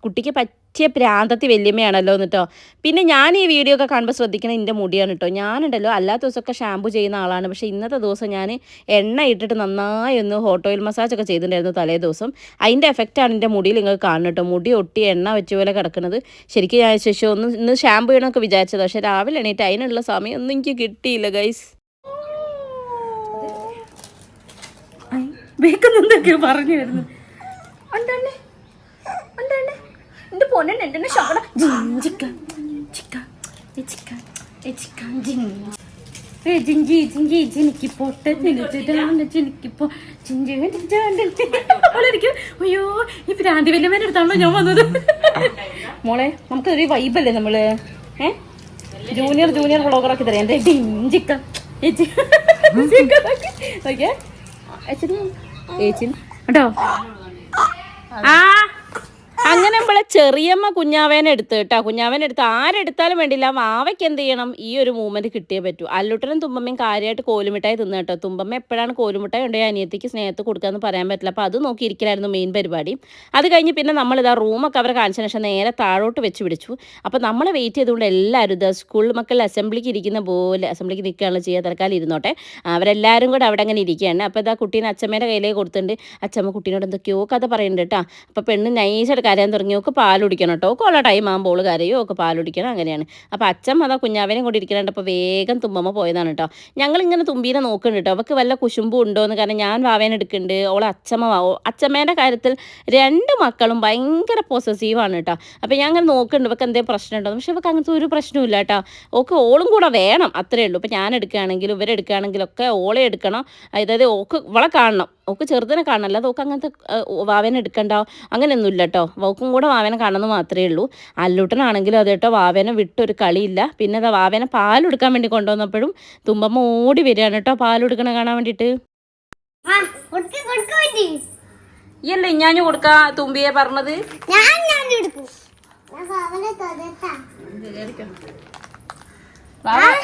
[SPEAKER 1] കുട്ടിക്ക് പറ്റിയ പ്രാന്തത്തി വല്യമ്മയാണല്ലോ എന്ന് കേട്ടോ. പിന്നെ ഞാൻ ഈ വീഡിയോ ഒക്കെ കാണുമ്പോൾ ശ്രദ്ധിക്കണം എൻ്റെ മുടിയാണ് കേട്ടോ. ഞാനുണ്ടല്ലോ അല്ലാത്ത ദിവസമൊക്കെ ഷാമ്പു ചെയ്യുന്ന ആളാണ്. പക്ഷേ ഇന്നത്തെ ദിവസം ഞാൻ എണ്ണ ഇട്ടിട്ട് നന്നായി ഒന്ന് ഹോട്ട് ഓയിൽ മസാജൊക്കെ ചെയ്തിട്ടുണ്ടായിരുന്നു തലേ ദിവസം. അതിൻ്റെ എഫക്റ്റാണ് എൻ്റെ മുടിയിൽ നിങ്ങൾക്ക് കാണുന്നത് കേട്ടോ. മുടി ഒട്ടി എണ്ണ വെച്ച പോലെ കിടക്കുന്നത്. ശരിക്കും ഞാൻ ശേഷം ഇന്ന് ഷാമ്പു ചെയ്യണമെന്നൊക്കെ വിചാരിച്ചത്. പക്ഷേ രാവിലെ എണീറ്റ് അതിനുള്ള സമയം ഒന്നും എനിക്ക് കിട്ടിയില്ല ഗൈസ്. വേക്കുന്നൊക്കെ പറഞ്ഞു വരുന്നു. എന്റെ പൊന്നെ എന്റെ ശകട അയ്യോ ഈ പ്രാന്തി വല്യമ്മേന്റെ അടുത്താണല്ലോ ഞാൻ വന്നത്. മോളെ നമുക്കൊരു വൈബല്ലേ നമ്മള് ജൂനിയർ വ്ളോഗറൊക്കെ തരാം. എന്റെ ജിഞ്ചിക്ക നോക്കിയേ ഏച്ചിൻ കേട്ടോ. ആ അങ്ങനെ നമ്മളെ ചെറിയമ്മ കുഞ്ഞാവേനെ എടുത്ത് കേട്ടോ. കുഞ്ഞാവേനെ എടുത്ത് ആരെടുത്താലും വേണ്ടില്ല, വാവയ്ക്ക് എന്ത് ചെയ്യണം, ഈ ഒരു മൂവ്മെന്റ് കിട്ടിയേ പറ്റൂ. അല്ലുട്ടനും തുമ്പമ്മയും കാര്യമായിട്ട് കോലുമിട്ടായി തിന്നു കേട്ടോ. തുമ്പമ്മ എപ്പോഴാണ് കോലുമിട്ടായി ഉണ്ടെങ്കിൽ അനിയത്തിക്ക് സ്നേഹത്ത് കൊടുക്കാമെന്ന് പറയാൻ പറ്റില്ല. അപ്പോൾ അത് നോക്കിയിരിക്കലായിരുന്നു മെയിൻ പരിപാടി. അത് കഴിഞ്ഞ് പിന്നെ നമ്മളിതാ റൂമൊക്കെ അവരെ കാണിച്ചതിന് ശേഷം നേരെ താഴോട്ട് വെച്ച് പിടിച്ചു. അപ്പോൾ നമ്മളെ വെയിറ്റ് ചെയ്തുകൊണ്ട് എല്ലാവരും ഇതാ സ്കൂൾ മക്കൾ അസംബ്ലിക്ക് ഇരിക്കുന്ന പോലെ അസംബ്ലിക്ക് നിൽക്കുകയാണ് ചെയ്യുക. തൽക്കാലം ഇരുന്നോട്ടെ. അവരെല്ലാവരും കൂടെ അവിടെ അങ്ങനെ ഇരിക്കുകയാണ്. അപ്പോൾ ഇതാ കുട്ടീനെ അച്ഛമ്മേൻ്റെ കയ്യിലേക്ക് കൊടുത്തിട്ടുണ്ട്. അച്ഛമ്മ കുട്ടീനോട് എന്തൊക്കെയോ കഥ പറയുന്നുണ്ട് കേട്ടോ. അപ്പോൾ പെണ്ണ് നൈസായിട്ട് കരയാൻ തുടങ്ങി. ഒക്കെ പാൽ കുടിക്കണം കേട്ടോ. ഒക്കെ ഉള്ള ടൈം ആകുമ്പോൾ കരയോ ഒക്കെ പാൽ കുടിക്കണം. അങ്ങനെയാണ്. അപ്പോൾ അച്ഛൻ അതാ കുഞ്ഞാവേനെയും കൊണ്ട് ഇരിക്കുന്നുണ്ട്. അപ്പോൾ വേഗം തുമ്പമ്മ പോയതാണ് കേട്ടോ. ഞങ്ങളിങ്ങനെ തുമ്പീനെ നോക്കുന്നുണ്ട് കേട്ടോ. അവൾക്ക് വല്ല കുശുമ്പും ഉണ്ടോ എന്ന്. കാരണം ഞാൻ വാവേനെ എടുക്കുന്നുണ്ട്, ഓളെ അച്ഛമ്മേൻ്റെ കാര്യത്തിൽ 2 മക്കളും ഭയങ്കര പോസസീവാണ് കേട്ടോ. അപ്പോൾ ഞാൻ അങ്ങനെ നോക്കുന്നുണ്ട് ഇവർക്ക് എന്തെങ്കിലും പ്രശ്നം ഉണ്ടോ. പക്ഷേ ഇവർക്ക് അങ്ങനത്തെ ഒരു പ്രശ്നമില്ല കേട്ടോ. ഓളും കൂടെ വേണം, അത്രയേ ഉള്ളൂ. ഇപ്പോൾ ഞാൻ എടുക്കുകയാണെങ്കിലും ഇവരെടുക്കുകയാണെങ്കിലും ഒക്കെ ഓളെ എടുക്കണം. അതായത് ഇവളെ കാണണം, ഓക്ക് ചെറുതിനെ കാണണം. അല്ലാതെ ഓക്ക് അങ്ങനത്തെ വാവേനെ എടുക്കണ്ട അങ്ങനെയൊന്നുമില്ല കേട്ടോ. ഓക്കും കൂടെ വാവേനെ കാണണമെന്ന് മാത്രമേ ഉള്ളൂ. അല്ലൂട്ടനാണെങ്കിലും അത് കേട്ടോ, വാവേനെ വിട്ടൊരു കളിയില്ല. പിന്നെ അതാ വാവേനെ പാലെടുക്കാൻ വേണ്ടി കൊണ്ടുവന്നപ്പോഴും തുമ്പമ്മ ഓടി വരികയാണ് കേട്ടോ, പാലെടുക്കണ കാണാൻ വേണ്ടിയിട്ട്. ഇയല്ലേ ഞാൻ കൊടുക്കാ തുമ്പിയെ പറഞ്ഞത്.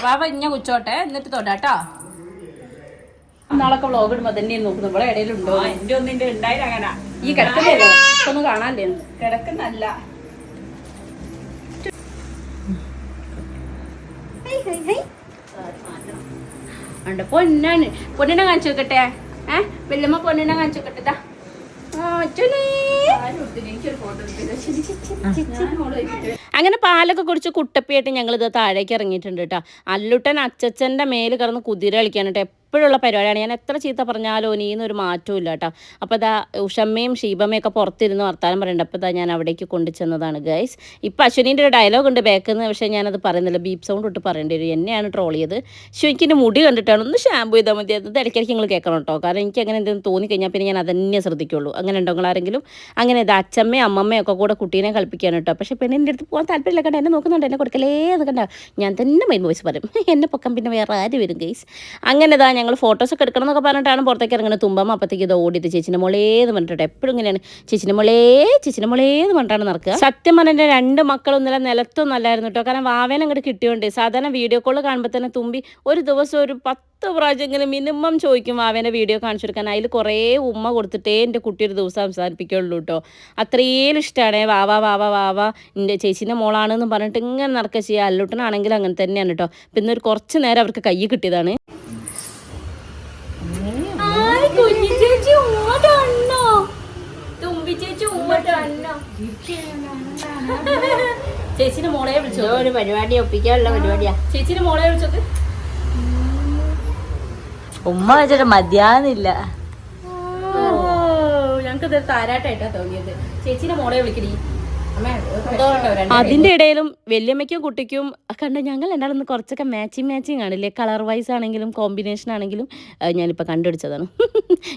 [SPEAKER 1] വാവ ഇഞ്ഞ കുച്ചോട്ടെ എന്നിട്ട് തൊടാട്ടോ. നാളൊക്കെ വ്ളോഗ് ഇടുമ്പോ തന്നെ നോക്കുന്നു ഇവിടെ ഇടയിലുണ്ടോ. എന്റെ ഒന്നിന്റെ ഉണ്ടായില്ല. അങ്ങനെ ഈ കിടക്കുന്നല്ലോ ഒന്ന് കാണാല്ലേ. കിടക്കുന്നല്ല ഉണ്ട്. പൊന്നാണ്. പൊന്നിനെ കാണിച്ചു വെക്കട്ടെ. വല്യമ്മ പൊന്നിനെ കാണിച്ചു വെക്കട്ടെ. അങ്ങനെ പാലൊക്കെ കുടിച്ച് കുട്ടപ്പിയായിട്ട് ഞങ്ങൾ ഇത് താഴേക്ക് ഇറങ്ങിയിട്ടുണ്ട് കേട്ടോ. അല്ലുട്ടൻ അച്ചച്ചൻ്റെ മേല് കിടന്ന് കുതിര കളിക്കാൻ കേട്ടോ. എപ്പോഴുള്ള പരിപാടിയാണ്. ഞാൻ എത്ര ചീത്ത പറഞ്ഞാലോ നീന്നൊരു മാറ്റവും ഇല്ല കേട്ടോ. അപ്പോൾ ഇതാ ഉഷമ്മയും ഷീബമ്മയൊക്കെ പുറത്തിരുന്ന് വർത്താനം പറയുന്നുണ്ട്. അപ്പോൾ ഇതാ ഞാൻ അവിടേക്ക് കൊണ്ടു ചെന്നതാണ് ഗൈസ്. ഇപ്പോൾ അശ്വിനീൻ്റെ ഒരു ഡയലോഗ് ഉണ്ട് ബാക്കിൽ, പക്ഷേ ഞാനത് പറയുന്നില്ല. ബീപ്പ് സൗണ്ട് ഇട്ട് പറയേണ്ടി വരും. എന്നെയാണ് ട്രോൾ ചെയ്ത്. അശ്വിനിക്കിൻ്റെ മുടി കണ്ടിട്ടാണ് ഒന്ന് ഷാമ്പു ചെയ്താൽ മതി. അത് ഇടയ്ക്കിടയ്ക്ക് നിങ്ങൾ കേൾക്കണം കേട്ടോ. കാരണം എനിക്ക് അങ്ങനെ എന്തെങ്കിലും തോന്നിക്കഴിഞ്ഞാൽ പിന്നെ ഞാൻ അതന്നെ ശ്രദ്ധിക്കുള്ളൂ. അങ്ങനെ ഉണ്ടോ നിങ്ങളാരെങ്കിലും? അങ്ങനെ ഇത് അച്ഛമ്മയും അമ്മമ്മയും ഒക്കെ കൂടെ കുട്ടീനെ കളിപ്പിക്കാൻ കേട്ടോ. പക്ഷേ പെണ്ണിൻ്റെ അടുത്ത് പോകാൻ താല്പര്യമില്ല കണ്ട. എന്നെ നോക്കുന്നുണ്ട്, എന്നെ കൊടുക്കലേ എന്ന് കണ്ട. ഞാൻ തന്നെ മൈൻ വോയിസ് പറയും. എന്നെ പൊക്കം പിന്നെ വേറെ ആര് വരും ഗൈസ്. അങ്ങനെ ഇതാ ഞങ്ങൾ ഫോട്ടോസൊക്കെ എടുക്കണം എന്നൊക്കെ പറഞ്ഞിട്ടാണ് പുറത്തേക്ക് ഇറങ്ങുന്നത്. തുമ്പമ്മ അപ്പത്തേക്ക് ഇത് ഓടിയിട്ട് ചേച്ചിൻ്റെ മോളേന്ന് പറഞ്ഞിട്ട് എപ്പോഴും ഇങ്ങനെയാണ് ചേച്ചിൻ്റെ മോളേന്ന് പറഞ്ഞിട്ടാണ് നടക്കുക. സത്യം പറഞ്ഞാൽ 2 മക്കളും ഇന്നലെ നിലത്തൊന്നും അല്ലായിരുന്നു കേട്ടോ. കാരണം വാവേനെ അങ്ങോട്ട് കിട്ടിയോണ്ട് സാധാരണ വീഡിയോ കോൾ കാണുമ്പോൾ തന്നെ തുമ്പി ഒരു ദിവസം ഒരു 10 പ്രാവശ്യമെങ്കിലും മിനിമം ചോദിക്കും വാവേനെ വീഡിയോ കാണിച്ചു കൊടുക്കാൻ. അതിൽ കുറേ ഉമ്മ കൊടുത്തിട്ടേ എൻ്റെ കുട്ടി ഒരു ദിവസം സംസാരിപ്പിക്കുള്ളൂ കേട്ടോ. അത്രയും ഇഷ്ടമാണ് വാവ എൻ്റെ ചേച്ചീൻ്റെ മോളാണെന്ന് പറഞ്ഞിട്ട് ഇങ്ങനെ നടക്കുക ചെയ്യുക. അല്ലൂട്ടനാണെങ്കിലും അങ്ങനെ തന്നെയാണ് കേട്ടോ. പിന്നെ ഒരു കുറച്ച് നേരം അവർക്ക് കൈ കിട്ടിയതാണ്. ചേച്ചിന്റെ മോളെ വിളിച്ചോ. ഒരു പരിപാടി ഒപ്പിക്കാനുള്ള പരിപാടിയാ. ചേച്ചിന്റെ മോളെ വിളിച്ചത് ഉമ്മ വെച്ചിട്ട് മതിയാന്നില്ല. ഞങ്ങൾക്കത് താരാട്ടായിട്ടാ തോന്നിയത്. ചേച്ചിന്റെ മോളെ വിളിക്കടി. അതിൻ്റെ ഇടയിലും വല്യമ്മയ്ക്കും കുട്ടിക്കും കണ്ട ഞങ്ങൾ രണ്ടാളൊന്ന് കുറച്ചൊക്കെ മാച്ചിങ് ആണില്ലേ. കളർ വൈസ് ആണെങ്കിലും കോമ്പിനേഷൻ ആണെങ്കിലും ഞാനിപ്പോൾ കണ്ടുപിടിച്ചതാണ്.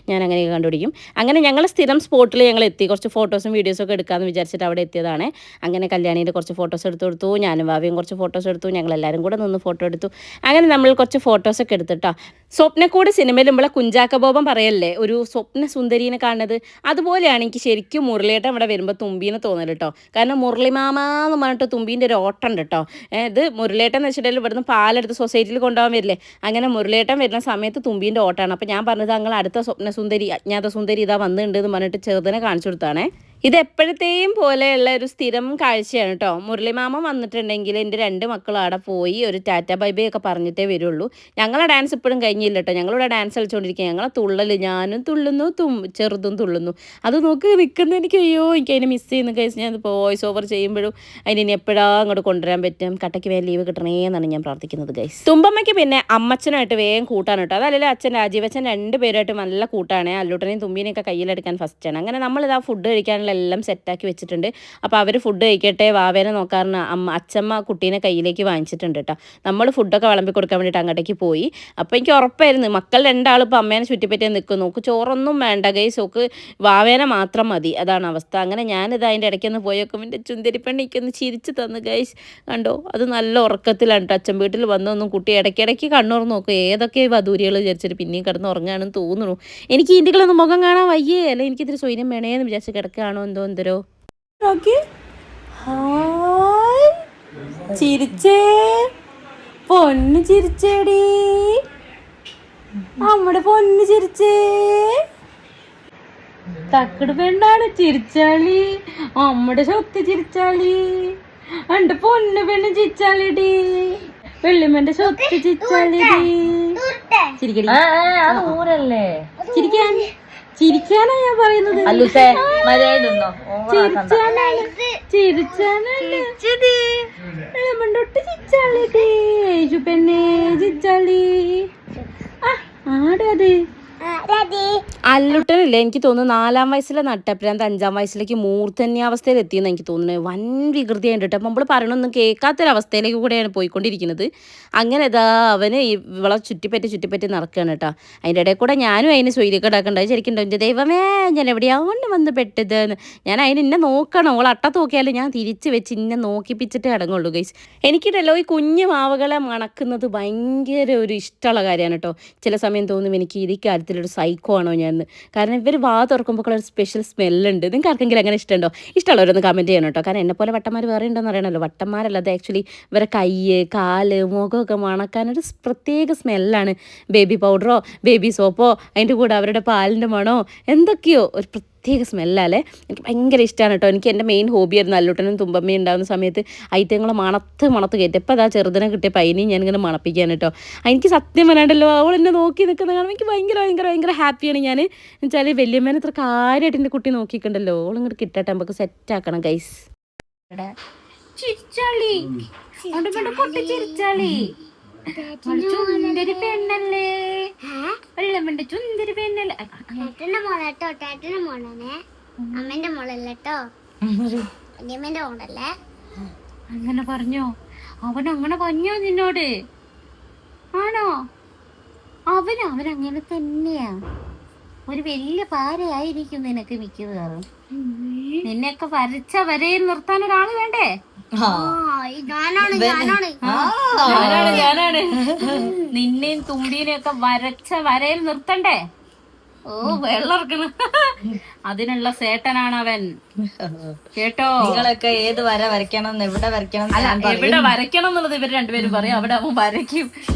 [SPEAKER 1] ഞാൻ അങ്ങനെയൊക്കെ കണ്ടുപിടിക്കും. അങ്ങനെ ഞങ്ങൾ സ്ഥിരം സ്പോട്ടിൽ ഞങ്ങൾ എത്തി. കുറച്ച് ഫോട്ടോസും വീഡിയോസൊക്കെ എടുക്കാമെന്ന് വിചാരിച്ചിട്ട് അവിടെ എത്തിയതാണ്. അങ്ങനെ കല്യാണീൻ്റെ കുറച്ച് ഫോട്ടോസ് എടുത്തു കൊടുത്തു. ഞാനും ഭാവിയും കുറച്ച് ഫോട്ടോസ് എടുത്തു. ഞങ്ങളെല്ലാവരും കൂടെ നിന്ന് ഫോട്ടോ എടുത്തു. അങ്ങനെ നമ്മൾ കുറച്ച് ഫോട്ടോസൊക്കെ എടുത്തിട്ടോ. സ്വപ്നക്കൂട് സിനിമയിൽ നമ്മളെ കുഞ്ചാക്ക ബോബൻ പറയല്ലേ ഒരു സ്വപ്ന സുന്ദരീനെ കാണുന്നത്, അതുപോലെയാണ് എനിക്ക് ശരിക്കും മുരളിയേട്ടൻ ഇവിടെ വരുമ്പോൾ തുമ്പീനെ തോന്നൽ കേട്ടോ. കാരണം മുരളിമാമ എന്ന് പറഞ്ഞിട്ട് തുമ്പീൻ്റെ ഒരു ഓട്ടം ഉണ്ട് കേട്ടോ. ഇത് മുരളിയേട്ടൻ എന്ന് വെച്ചിട്ടുണ്ടെങ്കിൽ ഇവിടുന്ന് പാലെടുത്ത് സൊസൈറ്റിയിൽ കൊണ്ടുപോകാൻ വരില്ലേ, അങ്ങനെ മുരളിയേട്ടൻ വരുന്ന സമയത്ത് തുമ്പീൻ്റെ ഓട്ടമാണ്. അപ്പോൾ ഞാൻ പറഞ്ഞത് ഞങ്ങൾ അടുത്ത സ്വപ്ന സുന്ദരി അജ്ഞാത സുന്ദരി ഇതാ വന്നിട്ടുണ്ട് എന്ന് പറഞ്ഞിട്ട് ചെറുതിനെ കാണിച്ചു കൊടുത്താണേ. ഇത് എപ്പോഴത്തെയും പോലെയുള്ള ഒരു സ്ഥിരം കാഴ്ചയാണ് കേട്ടോ. മുരളിമാമ വന്നിട്ടുണ്ടെങ്കിൽ എൻ്റെ 2 മക്കളും അവിടെ പോയി ഒരു ടാറ്റ ബൈ ബൈ ഒക്കെ പറഞ്ഞിട്ടേ വരുള്ളൂ. ഞങ്ങളെ ഡാൻസ് ഇപ്പോഴും കഴിഞ്ഞില്ല കേട്ടോ. ഞങ്ങളിവിടെ ഡാൻസ് കളിച്ചുകൊണ്ടിരിക്കുക. ഞങ്ങളെ തുള്ളൽ ഞാനും തുള്ളുന്നു, ചെറുതും തുള്ളുന്നു. അത് നോക്കി നിൽക്കുന്ന എനിക്ക് എനിക്ക് അതിനെ മിസ് ചെയ്യുന്ന കേസ്. ഞാൻ ഇപ്പോൾ വോയിസ് ഓവർ ചെയ്യുമ്പോഴും അതിന് എപ്പോഴാണ് അങ്ങോട്ട് കൊണ്ടുവരാൻ പറ്റും. കട്ടയ്ക്ക് വേഗം ലീവ് കിട്ടണേ എന്നാണ് ഞാൻ പ്രാർത്ഥിക്കുന്നത് ഗൈസ്. തുമ്പമ്മയ്ക്ക് പിന്നെ അമ്മച്ചനായിട്ട് വേഗം കൂട്ടാണ് കേട്ടോ. അതല്ലെങ്കിൽ അച്ഛൻ രാജീവച്ചൻ 2 പേരായിട്ട് നല്ല കൂട്ടാണ്. അല്ലൂട്ടനെയും തുമ്പീനെയൊക്കെ കയ്യിലെടുക്കാൻ ഫസ്റ്റാണ്. അങ്ങനെ നമ്മളിതാ ഫുഡ് കഴിക്കാനുള്ള കാര്യങ്ങളെല്ലാം സെറ്റാക്കി വെച്ചിട്ടുണ്ട്. അപ്പോൾ അവർ ഫുഡ് കഴിക്കട്ടെ, വാവേനെ നോക്കാറുണ്ട് അച്ഛമ്മ കുട്ടീനെ കയ്യിലേക്ക് വാങ്ങിച്ചിട്ടുണ്ട് കേട്ടോ. നമ്മൾ ഫുഡൊക്കെ വിളമ്പി കൊടുക്കാൻ വേണ്ടിയിട്ട് അങ്ങോട്ടേക്ക് പോയി. അപ്പോൾ എനിക്ക് ഉറപ്പായിരുന്നു മക്കൾ രണ്ടാളും ഇപ്പോൾ അമ്മേനെ ചുറ്റിപ്പറ്റി നിൽക്കും. നോക്ക് ചോറൊന്നും വേണ്ട ഗൈസ്, നോക്ക് വാവേനെ മാത്രം മതി, അതാണ് അവസ്ഥ. അങ്ങനെ ഞാനിത് അതിൻ്റെ ഇടയ്ക്കൊന്ന് പോയി നോക്കുമ്പോൾ എൻ്റെ ചുന്തിരിപ്പെണ്ണിക്കൊന്ന് ചിരിച്ച് തന്നു ഗൈസ്. കണ്ടോ, അത് നല്ല ഉറക്കത്തിലാണ് കേട്ടോ. അച്ഛൻ വീട്ടിൽ വന്നൊന്നും കുട്ടി ഇടയ്ക്കിടയ്ക്ക് കണ്ണുറന്ന് നോക്കും, ഏതൊക്കെ വധൂരികൾ വിചാരിച്ചിട്ട് പിന്നെയും കിടന്ന് ഉറങ്ങാണെന്ന് തോന്നുന്നു. എനിക്ക് ഇതികളൊന്നും മുഖം കാണാൻ വയ്യേ, അല്ല എനിക്കിതിരി സ്വൈര്യം വേണേന്ന് വിചാരിച്ച് കിടക്കുകയാണോ എന്തോരോ. ഹായ് ചിരിച്ചേ, പൊന്ന് ചിരിച്ചേടി, നമ്മുടെ പൊന്ന് ചിരിച്ചേ. തക്കട് പെണ്ണാണ് ചിരിച്ചാളി, നമ്മുടെ സ്വത്ത് ചിരിച്ചാളി, എന്റെ പൊന്ന് പെണ്ണ് ചിരിച്ചാളിടി, വെള്ളിമന്റെ സ്വത്ത് ചിരിച്ചാളിടി. ചിരിക്കടി, ചിരിക്കാൻ ചിരിക്കാനാ ഞാൻ പറയുന്നത്. ചിരിച്ചാനാണ് പെണ്ണേ ചിരിച്ചാളി. ആടെ അത് അല്ലുട്ടനില്ലേ, എനിക്ക് തോന്നുന്നു 4-ാം വയസ്സിലെ നട്ടപ്രാന്ത് 5-ാം വയസ്സിലേക്ക് മൂർധന്യാവസ്ഥയിൽ എത്തിയെന്ന് എനിക്ക് തോന്നുന്നത്. വൻ വികൃതിയായിട്ട് കേട്ടോ. നമ്മൾ പറയണൊന്നും കേൾക്കാത്തൊരവസ്ഥയിലേക്ക് കൂടെയാണ് പോയിക്കൊണ്ടിരിക്കുന്നത്. അങ്ങനെ ഇതാ അവന് ഇവളെ ചുറ്റിപ്പറ്റി നടക്കുകയാണ് കേട്ടോ. അതിൻ്റെ ഇടയിൽ കൂടെ ഞാനും അതിന് സ്വൈര്യൊക്കെ ഉണ്ടാക്കണ്ടായി. ശരിക്കും എൻ്റെ ദൈവമേ, ഞാൻ എവിടെയാകൊണ്ട് വന്ന് പെട്ടത്, ഞാൻ അതിന് ഇന്നെ നോക്കണം. ഓൾ അട്ട നോക്കിയാലും ഞാൻ തിരിച്ച് വെച്ച് ഇന്നെ നോക്കിപ്പിച്ചിട്ട് അടങ്ങുള്ളൂ ഗൈസ്. എനിക്കിട്ടല്ലോ ഈ കുഞ്ഞു മാവുകളെ മണക്കുന്നത് ഭയങ്കര ഒരു ഇഷ്ടമുള്ള കാര്യമാണ് കേട്ടോ. ചില സമയം തോന്നും എനിക്ക് ഈ കാര്യത്തിലൊരു സൈക്കോ ആണോ ഞാൻ. കാരണം ഇവർ വാ തുറക്കുമ്പോൾ ഒരു സ്പെഷ്യൽ സ്മെല്ലുണ്ട്. നിങ്ങൾക്ക് ആർക്കെങ്കിലും അങ്ങനെ ഇഷ്ടമുണ്ടോ? ഇഷ്ടമുള്ളവരൊന്ന് കമൻറ്റ് ചെയ്യണം കേട്ടോ. കാരണം എന്നെപ്പോലെ വട്ടന്മാർ വേറെ ഉണ്ടെന്ന് അറിയണമല്ലോ. വട്ടന്മാരല്ലാതെ ആക്ച്വലി ഇവരെ കൈ, കാല്, മുഖമൊക്കെ മണക്കാനൊരു പ്രത്യേക സ്മെല്ലാണ്. ബേബി പൗഡറോ ബേബി സോപ്പോ അതിൻ്റെ കൂടെ അവരുടെ പാലിൻ്റെ മണോ എന്തൊക്കെയോ ഒരു പ്രത്യേക സ്മെല്ലല്ലേ. എനിക്ക് ഭയങ്കര ഇഷ്ടമാണ് കേട്ടോ. എനിക്ക് എൻ്റെ മെയിൻ ഹോബിയായിരുന്നു അല്ലുട്ടനും തുമ്പമ്മയും ഉണ്ടാകുന്ന സമയത്ത് ഐറ്റങ്ങളെ മണത്ത് കയറ്റി. അപ്പോൾ അതാ ചെറുതിനെ കിട്ടിയപ്പോൾ അതിനെയും ഞാനിങ്ങനെ മണപ്പിക്കാൻ കേട്ടോ. എനിക്ക് സത്യം വരാണ്ടല്ലോ, അവൾ എന്നെ നോക്കി നിൽക്കുന്ന കാണുമ്പോൾ എനിക്ക് ഭയങ്കര ഹാപ്പിയാണ് ഞാൻ. എന്നുവെച്ചാൽ വലിയമ്മേനെ ഇത്ര കാര്യമായിട്ട് എൻ്റെ കുട്ടി നോക്കിയിട്ടുണ്ടല്ലോ. അവളിങ്ങോട്ട് കിട്ടട്ടെ, നമുക്ക് സെറ്റാക്കണം ഗൈസ്. ചിരിച്ചാളി, ചിരിച്ചാളി ചുന്ദരി പെണ്ണല്ലേ, വെള്ളമ്മന്റെ ചുന്ദരി പെണ്ണല്ലേ.
[SPEAKER 2] ഏട്ടന്റെ മോളേട്ടോ, ഏട്ടന്റെ മോളാണേ, അമ്മന്റെ മോളല്ലേട്ടോ, വല്യമ്മന്റെ മോളല്ലേ.
[SPEAKER 1] അങ്ങനെ പറഞ്ഞോ? അവൻ അങ്ങനെ പറഞ്ഞോ നിന്നോട്? ആണോ? അവനങ്ങനെ തന്നെയാ. ഒരു വലിയ പാരയായിരിക്കും നിനക്ക് മിക്കവാറും. നിന്നെയൊക്കെ വരച്ച വരയിൽ നിർത്താൻ ഒരാള് വേണ്ടേ? ഞാനാണ്. നിന്നെയും തുമ്പീനെയും ഒക്കെ വരച്ച വരയിൽ നിർത്തണ്ടേ? ഓ, വെള്ളർക്കണം. അതിനുള്ള സേട്ടനാണ് അവൻ കേട്ടോ.
[SPEAKER 3] നിങ്ങളൊക്കെ ഏത് വര വരയ്ക്കണം, എവിടെ വരയ്ക്കണം,
[SPEAKER 1] എവിടെ വരയ്ക്കണം എന്നുള്ളത് ഇവർ രണ്ടുപേരും പറയും. അവിടെ അവൻ വരയ്ക്കും.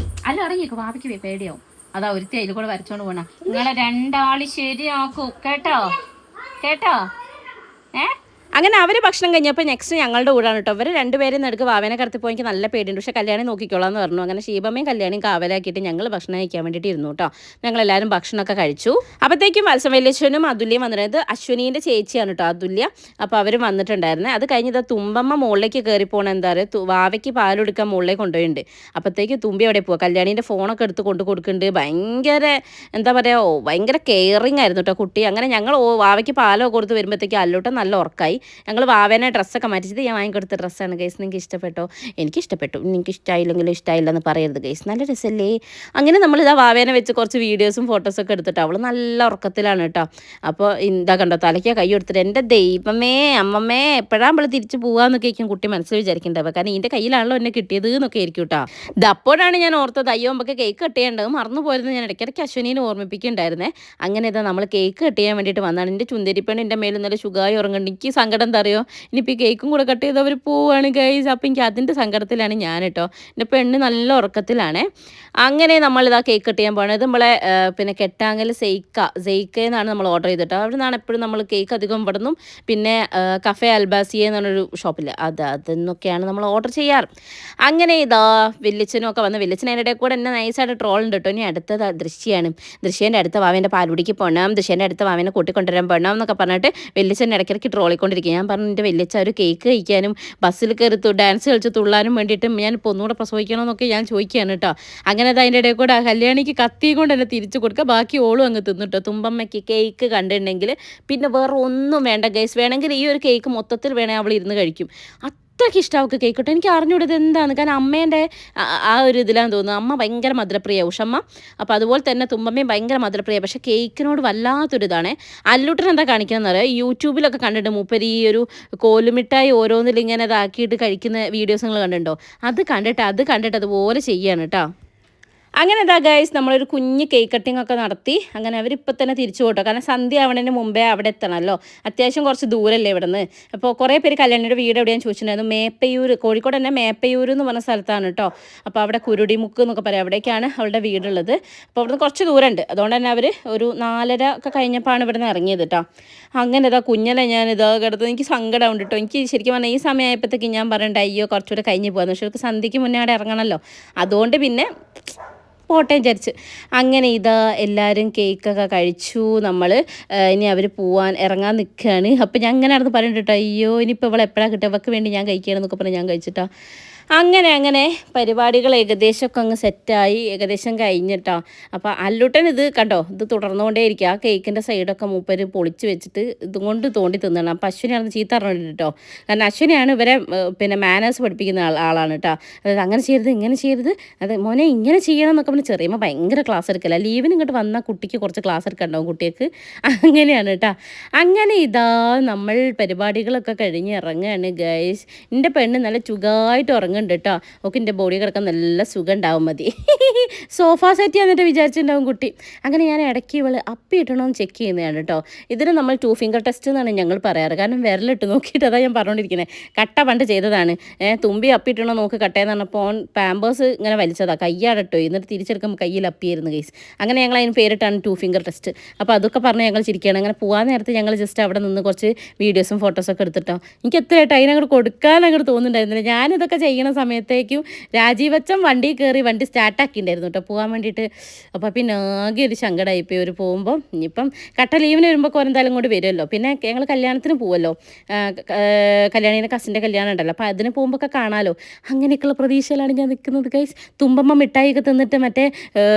[SPEAKER 1] അല്ല, അറിയിക്കോ, ഭാവിക്ക് പേടിയാവും. അതാ ഒരുത്തി അതിൽ കൂടെ വരച്ചോണ്ട് പോണ. നിങ്ങളെ രണ്ടാളി ശരിയാക്കൂ കേട്ടോ. അങ്ങനെ അവർ ഭക്ഷണം കഴിഞ്ഞപ്പോൾ നെക്സ്റ്റ് ഞങ്ങളുടെ കൂടാണ് കേട്ടോ. ഇവർ രണ്ടുപേരും നടുക്ക് വാവേനെ കടത്തിപ്പോൾ എനിക്ക് നല്ല പേടിയുണ്ട്. പക്ഷേ കല്യാണി നോക്കിക്കോളാന്ന് പറഞ്ഞു. അങ്ങനെ ശീബമ്മയും കല്യാണിയും കാവലാക്കിയിട്ട് ഞങ്ങൾ ഭക്ഷണം കഴിക്കാൻ വേണ്ടിയിട്ട് ഇരുന്നു കേട്ടോ. ഞങ്ങളെല്ലാവരും ഭക്ഷണമൊക്കെ കഴിച്ചു. അപ്പോഴത്തേക്കും വത്സവല്യശ്വനും അതുല്യം വന്നിരുന്നത് അശ്വനീൻ്റെ ചേച്ചിയാണ് കേട്ടോ, അതുല്യ. അപ്പോൾ അവർ വന്നിട്ടുണ്ടായിരുന്നേ. അത് കഴിഞ്ഞത് തുമ്പമ്മ മുകളിലേക്ക് കയറി പോകണം. എന്താ പറയുക, വാവയ്ക്ക് പാലെടുക്കാൻ മുകളിലേക്ക് കൊണ്ടുപോയിട്ടുണ്ട്. അപ്പോഴത്തേക്ക് തുമ്പി അവിടെ പോവുക. കല്യാണീൻ്റെ ഫോണൊക്കെ എടുത്ത് കൊടുക്കുന്നുണ്ട്. ഭയങ്കര കെയറിങ് ആയിരുന്നു കേട്ടോ കുട്ടി. അങ്ങനെ ഞങ്ങൾ വാവയ്ക്ക് പാലൊക്കെ കൊടുത്ത് വരുമ്പോഴത്തേക്ക് അല്ലോട്ടം നല്ല ഉറക്കായി. ഞങ്ങൾ വാവേനെ ഡ്രസ്സൊക്കെ മാറ്റിച്ചത് ഞാൻ വാങ്ങിക്കൊടുത്ത ഡ്രസ്സാണ് ഗൈസ്. നിങ്ങൾക്ക് ഇഷ്ടപ്പെട്ടോ? എനിക്ക് ഇഷ്ടപ്പെട്ടു. നിങ്ങൾക്ക് ഇഷ്ടമായില്ലെങ്കിലും ഇഷ്ടമായില്ല എന്ന് പറയരുത് ഗൈസ്, നല്ല രസമല്ലേ. അങ്ങനെ നമ്മളിതാ വാവേനെ വെച്ച് കുറച്ച് വീഡിയോസും ഫോട്ടോസൊക്കെ എടുത്തിട്ട് അവൾ നല്ല ഉറക്കത്തിലാണ് കേട്ടോ. അപ്പോൾ ഇതാ കണ്ടോ, തലയ്ക്ക് കൈ കൊടുത്തിട്ട് എൻ്റെ ദൈവമേ അമ്മമ്മേ എപ്പോഴാണ് നമ്മൾ തിരിച്ച് പോകാമെന്നൊക്കെ ആയിരിക്കും കുട്ടി മനസ്സിൽ വിചാരിക്കേണ്ടത്. കാരണം ഇതിൻ്റെ കയ്യിലാണല്ലോ എന്നെ കിട്ടിയത് എന്നൊക്കെ ആയിരിക്കും കേട്ടോ. ഇതപ്പോഴാണ് ഞാൻ ഓർത്തത്, അയ്യോ നമുക്ക് കേക്ക് കട്ട് ചെയ്യേണ്ടത് മറന്നു പോയിരുന്നു. ഞാൻ ഇടയ്ക്കിടയ്ക്ക് അശ്വനീനെ ഓർമ്മിപ്പിക്കുന്നുണ്ടായിരുന്നേ. അങ്ങനെ ഇതാ നമ്മൾ കേക്ക് കട്ട് ചെയ്യാൻ വേണ്ടിയിട്ട് വന്നതാണ്. എൻ്റെ ചുന്തിരിപ്പണി എൻ്റെ മേലും നല്ല സുഖമായി ഉറങ്ങുന്നുണ്ട്. എനിക്ക് സങ്കടം എന്താ അറിയോ, ഇനിയിപ്പോൾ ഈ കേക്കും കൂടെ കട്ട് ചെയ്ത് അവർ പോവുകയാണ് ഗൈസ്. അപ്പോൾ എനിക്ക് അതിൻ്റെ സങ്കടത്തിലാണ് ഞാൻ കേട്ടോ. എൻ്റെ പെണ്ണ് നല്ല ഉറക്കത്തിലാണേ. അങ്ങനെ നമ്മളിതാ കേക്ക് കട്ട് ചെയ്യാൻ പോകുന്നത് നമ്മളെ പിന്നെ കെട്ടാങ്കൽ സെയ്ക്കയെന്നാണ് നമ്മൾ ഓർഡർ ചെയ്തിട്ട്. അവിടെ നിന്നാണ് എപ്പോഴും നമ്മൾ കേക്ക് അധികം ഇവിടെ നിന്നും പിന്നെ കഫേ അൽബാസിയ എന്ന് പറഞ്ഞൊരു ഷോപ്പിൽ അതെന്നൊക്കെയാണ് നമ്മൾ ഓർഡർ ചെയ്യാറ്. അങ്ങനെ ഇതാ വെല്ലിച്ചനും ഒക്കെ വന്ന് വെല്ലിച്ചൻ അതിൻ്റെ കൂടെ എന്നെ നൈസായിട്ട് ട്രോളുണ്ട് കേട്ടോ. ഇനി അടുത്തത് ദൃശ്യേൻ്റെ അടുത്ത വാവേൻ്റെ പാലുടിക്ക് പോകണം, ദൃശ്യേൻ്റെ അടുത്ത വാവേനെ കൂട്ടിക്കൊണ്ടുവരാൻ പോകണം എന്നൊക്കെ പറഞ്ഞിട്ട് വെല്ലിച്ചൻ ഇടയ്ക്കിടയ്ക്ക് ട്രോളിക്കൊണ്ട് കഴിച്ചുകൊണ്ടിരിക്കുക. ഞാൻ പറഞ്ഞു എൻ്റെ വലിയച്ഛ ഒരു കേക്ക് കഴിക്കാനും ബസ്സിൽ കയറി ഡാൻസ് കളിച്ച് തുള്ളാനും വേണ്ടിയിട്ട് ഞാനിപ്പോൾ ഒന്നുകൂടെ പ്രസവിക്കണമെന്നൊക്കെ ഞാൻ ചോദിക്കുകയാണ് കേട്ടോ. അങ്ങനെ അതിൻ്റെ ഇടയിൽ കൂടെ കല്യാണിക്ക് കത്തി കൊണ്ട് തന്നെ തിരിച്ചു കൊടുക്കുക. ബാക്കി ഓളും അങ്ങ് തിന്നിട്ടോ. തുമ്പമ്മയ്ക്ക് കേക്ക് കണ്ടിട്ടുണ്ടെങ്കിൽ പിന്നെ വേറെ ഒന്നും വേണ്ട ഗൈസ്. വേണമെങ്കിൽ ഈ ഒരു കേക്ക് മൊത്തത്തിൽ വേണേൽ അവൾ ഇരുന്ന് കഴിക്കും. അത്രയ്ക്ക് ഇഷ്ടം അവൾക്ക് കേക്ക് കേട്ടോ. എനിക്ക് അറിഞ്ഞൂടത് എന്താണ്, കാരണം അമ്മേൻ്റെ ആ ഒരു ഇതിലാന്ന് തോന്നുന്നു. അമ്മ ഭയങ്കര മധുരപ്രിയ ഉഷമ്മ. അപ്പോൾ അതുപോലെ തന്നെ തുമ്പമ്മയും ഭയങ്കര മധുരപ്രിയ. പക്ഷേ കേക്കിനോട് വല്ലാത്തൊരിതാണ്. അല്ലൂട്ടൻ എന്താ കാണിക്കണമെന്ന് അറിയാം, യൂട്യൂബിലൊക്കെ കണ്ടിട്ട് മൂപ്പര് ഈ ഒരു കോലുമിഠായി ഓരോന്നിൽ ഇങ്ങനെ ഇതാക്കിയിട്ട് കഴിക്കുന്ന വീഡിയോസ് നിങ്ങൾ കണ്ടിട്ടുണ്ടോ? അത് കണ്ടിട്ട് അതുപോലെ ചെയ്യാണ് കേട്ടോ. അങ്ങനെ എന്താ ഗൈസ് നമ്മളൊരു കുഞ്ഞ് കേക്ക് കട്ടിംഗ് ഒക്കെ നടത്തി. അങ്ങനെ അവരിപ്പോൾ തന്നെ തിരിച്ചു പോട്ടോ, കാരണം സന്ധ്യ ആവണതിന് മുമ്പേ അവിടെ എത്തണമല്ലോ. അത്യാവശ്യം കുറച്ച് ദൂരമല്ലേ ഇവിടെ നിന്ന്. അപ്പോൾ കുറേ പേര് കല്യാണിയുടെ വീട് എവിടെയാണെന്ന് ചോദിച്ചിട്ടുണ്ടായിരുന്നു. മേപ്പയൂർ, കോഴിക്കോട് തന്നെ മേപ്പയൂർ എന്ന് പറഞ്ഞ സ്ഥലത്താണ് കേട്ടോ. അപ്പോൾ അവിടെ കുരുടിമുക്ക് എന്നൊക്കെ പറയാം, അവിടേക്കാണ് അവളുടെ വീടുള്ളത്. അപ്പോൾ അവിടുന്ന് കുറച്ച് ദൂരമുണ്ട്. അതുകൊണ്ട് തന്നെ അവർ ഒരു 4:30 ഒക്കെ കഴിഞ്ഞപ്പോഴാണ് ഇവിടെ നിന്ന് ഇറങ്ങിയത് കേട്ടോ. അങ്ങനെ ഇതാ കുഞ്ഞല്ലേ ഞാനിതാ കിടന്നത്. എനിക്ക് സങ്കടമുണ്ട് കേട്ടോ. എനിക്ക് ശരിക്കും പറഞ്ഞാൽ ഈ സമയമായപ്പോഴത്തേക്ക് ഞാൻ പറയണ്ട അയ്യോ കുറച്ചുകൂടെ കഴിഞ്ഞ് പോകാമെന്ന്. പക്ഷേ അവർക്ക് സന്ധ്യയ്ക്ക് മുന്നേ അവിടെ ഇറങ്ങണമല്ലോ. അതുകൊണ്ട് പിന്നെ പോട്ടെ വിചാരിച്ച് അങ്ങനെ ഇതാ എല്ലാവരും കേക്കൊക്കെ കഴിച്ചു. നമ്മൾ ഇനി അവർ ഇറങ്ങാൻ നിൽക്കുകയാണ്. അപ്പോൾ ഞാൻ അങ്ങനെ നടന്ന് പറഞ്ഞിട്ടോ അയ്യോ ഇനിയിപ്പോൾ ഇവളെ എപ്പോഴാണ് കിട്ടുക, അവൾക്ക് വേണ്ടി ഞാൻ കഴിക്കുകയാണെന്നൊക്കെ പറഞ്ഞ് ഞാൻ കഴിച്ചിട്ടാ. അങ്ങനെ പരിപാടികൾ ഏകദേശമൊക്കെ അങ്ങ് സെറ്റായി, ഏകദേശം കഴിഞ്ഞിട്ടോ. അപ്പോൾ അല്ലൂട്ടൻ ഇത് കണ്ടോ, ഇത് തുടർന്നുകൊണ്ടേ ഇരിക്കുക. ആ കേക്കിൻ്റെ സൈഡൊക്കെ മൂപ്പര് പൊളിച്ച് വെച്ചിട്ട് ഇതും കൊണ്ട് തോണ്ടി തിന്നണം. അപ്പോൾ അശ്വിനിയാണ് ചീത്ത അറിഞ്ഞിട്ട് കേട്ടോ. കാരണം അശ്വിനിയാണ് ഇവരെ പിന്നെ മാനേഴ്സ് പഠിപ്പിക്കുന്ന ആളാണ് കേട്ടോ. അതായത് അങ്ങനെ ചെയ്യരുത് ഇങ്ങനെ ചെയ്യരുത്, അത് മോനെ ഇങ്ങനെ ചെയ്യണം എന്നൊക്കെ പറഞ്ഞ് ചെറിയമ്മ ഭയങ്കര ക്ലാസ് എടുക്കല. ലീവിന് ഇങ്ങോട്ട് വന്നാൽ കുട്ടിക്ക് കുറച്ച് ക്ലാസ് എടുക്കണ്ടാവും കുട്ടികൾക്ക്. അങ്ങനെയാണ് കേട്ടോ. അങ്ങനെ ഇതാ നമ്മൾ പരിപാടികളൊക്കെ കഴിഞ്ഞ് ഇറങ്ങുകയാണ് ഗൈസ്. എൻ്റെ പെണ്ണ് നല്ല ചുഖമായിട്ട് ഉറങ്ങുന്നുണ്ട് കേട്ടോ. ഓക്കെ എൻ്റെ ബോഡി കിടക്കാൻ നല്ല സുഖം ഉണ്ടാവും മതി. സോഫ സെറ്റ് ചെയ്യാന്നിട്ട് വിചാരിച്ചിട്ടുണ്ടാവും കുട്ടി. അങ്ങനെ ഞാൻ ഇടയ്ക്ക് ഇവള് അപ്പി ഇട്ടണമെന്ന് ചെക്ക് ചെയ്യുന്നതാണ് കേട്ടോ. ഇതിന് നമ്മൾ 2 ഫിംഗർ ടെസ്റ്റ് എന്നാണ് ഞങ്ങൾ പറയാറ്. കാരണം വിരലിട്ട് നോക്കിയിട്ട് അതാ ഞാൻ പറഞ്ഞുകൊണ്ടിരിക്കുന്നത്. കട്ട പണ്ട് ചെയ്തതാണ്. തുമ്പി അപ്പി ഇട്ടണോ നോക്ക് കട്ടയെന്ന് പറഞ്ഞപ്പോൾ പാമ്പേഴ്സ് ഇങ്ങനെ വലിച്ചതാണ്, കയ്യാടട്ടോ. എന്നിട്ട് തിരിച്ചെടുക്കുമ്പോൾ കയ്യിൽ അപ്പിയായിരുന്നു ഗൈസ്. അങ്ങനെ ഞങ്ങൾ അതിന് പേരിട്ടാണ് 2 ഫിംഗർ ടെസ്റ്റ്. അപ്പോൾ അതൊക്കെ പറഞ്ഞ് ഞങ്ങൾ ചിരിക്കുകയാണ്. അങ്ങനെ പോകാൻ നേരത്തെ ഞങ്ങൾ ജസ്റ്റ് അവിടെ നിന്ന് കുറച്ച് വീഡിയോസും ഫോട്ടോസൊക്കെ എടുത്തിട്ടോ. എനിക്ക് എത്രയായിട്ട് അതിനങ്ങോട്ട് കൊടുക്കാൻ അങ്ങോട്ട് തോന്നുന്നുണ്ടായിരുന്നില്ല. ഞാനിതൊക്കെ ചെയ്യണ സമയത്തേക്കും രാജീവച്ചൻ വണ്ടി കയറി വണ്ടി സ്റ്റാർട്ടാക്കിയിട്ടുണ്ടായിരുന്നു കേട്ടോ പോകാൻ വേണ്ടിയിട്ട്. അപ്പോൾ പിന്നെ ആകെ ഒരു സങ്കടമായിപ്പോയി ഒരു പോകുമ്പോൾ. ഇനിയിപ്പം കട്ട ലീവിന് വരുമ്പോൾ എന്തായാലും കൂടി വരുമല്ലോ. പിന്നെ ഞങ്ങൾ കല്യാണത്തിന് പോവല്ലോ, കല്യാണീൻ്റെ കസിൻ്റെ കല്യാണം ഉണ്ടല്ലോ. അപ്പോൾ അതിന് പോകുമ്പോൾ ഒക്കെ കാണാമല്ലോ. അങ്ങനെയൊക്കെയുള്ള പ്രതീക്ഷയിലാണ് ഞാൻ നിൽക്കുന്നത് ഗൈസ്. തുമ്പമ്മ മിഠായിയൊക്കെ തിന്നിട്ട് മറ്റേ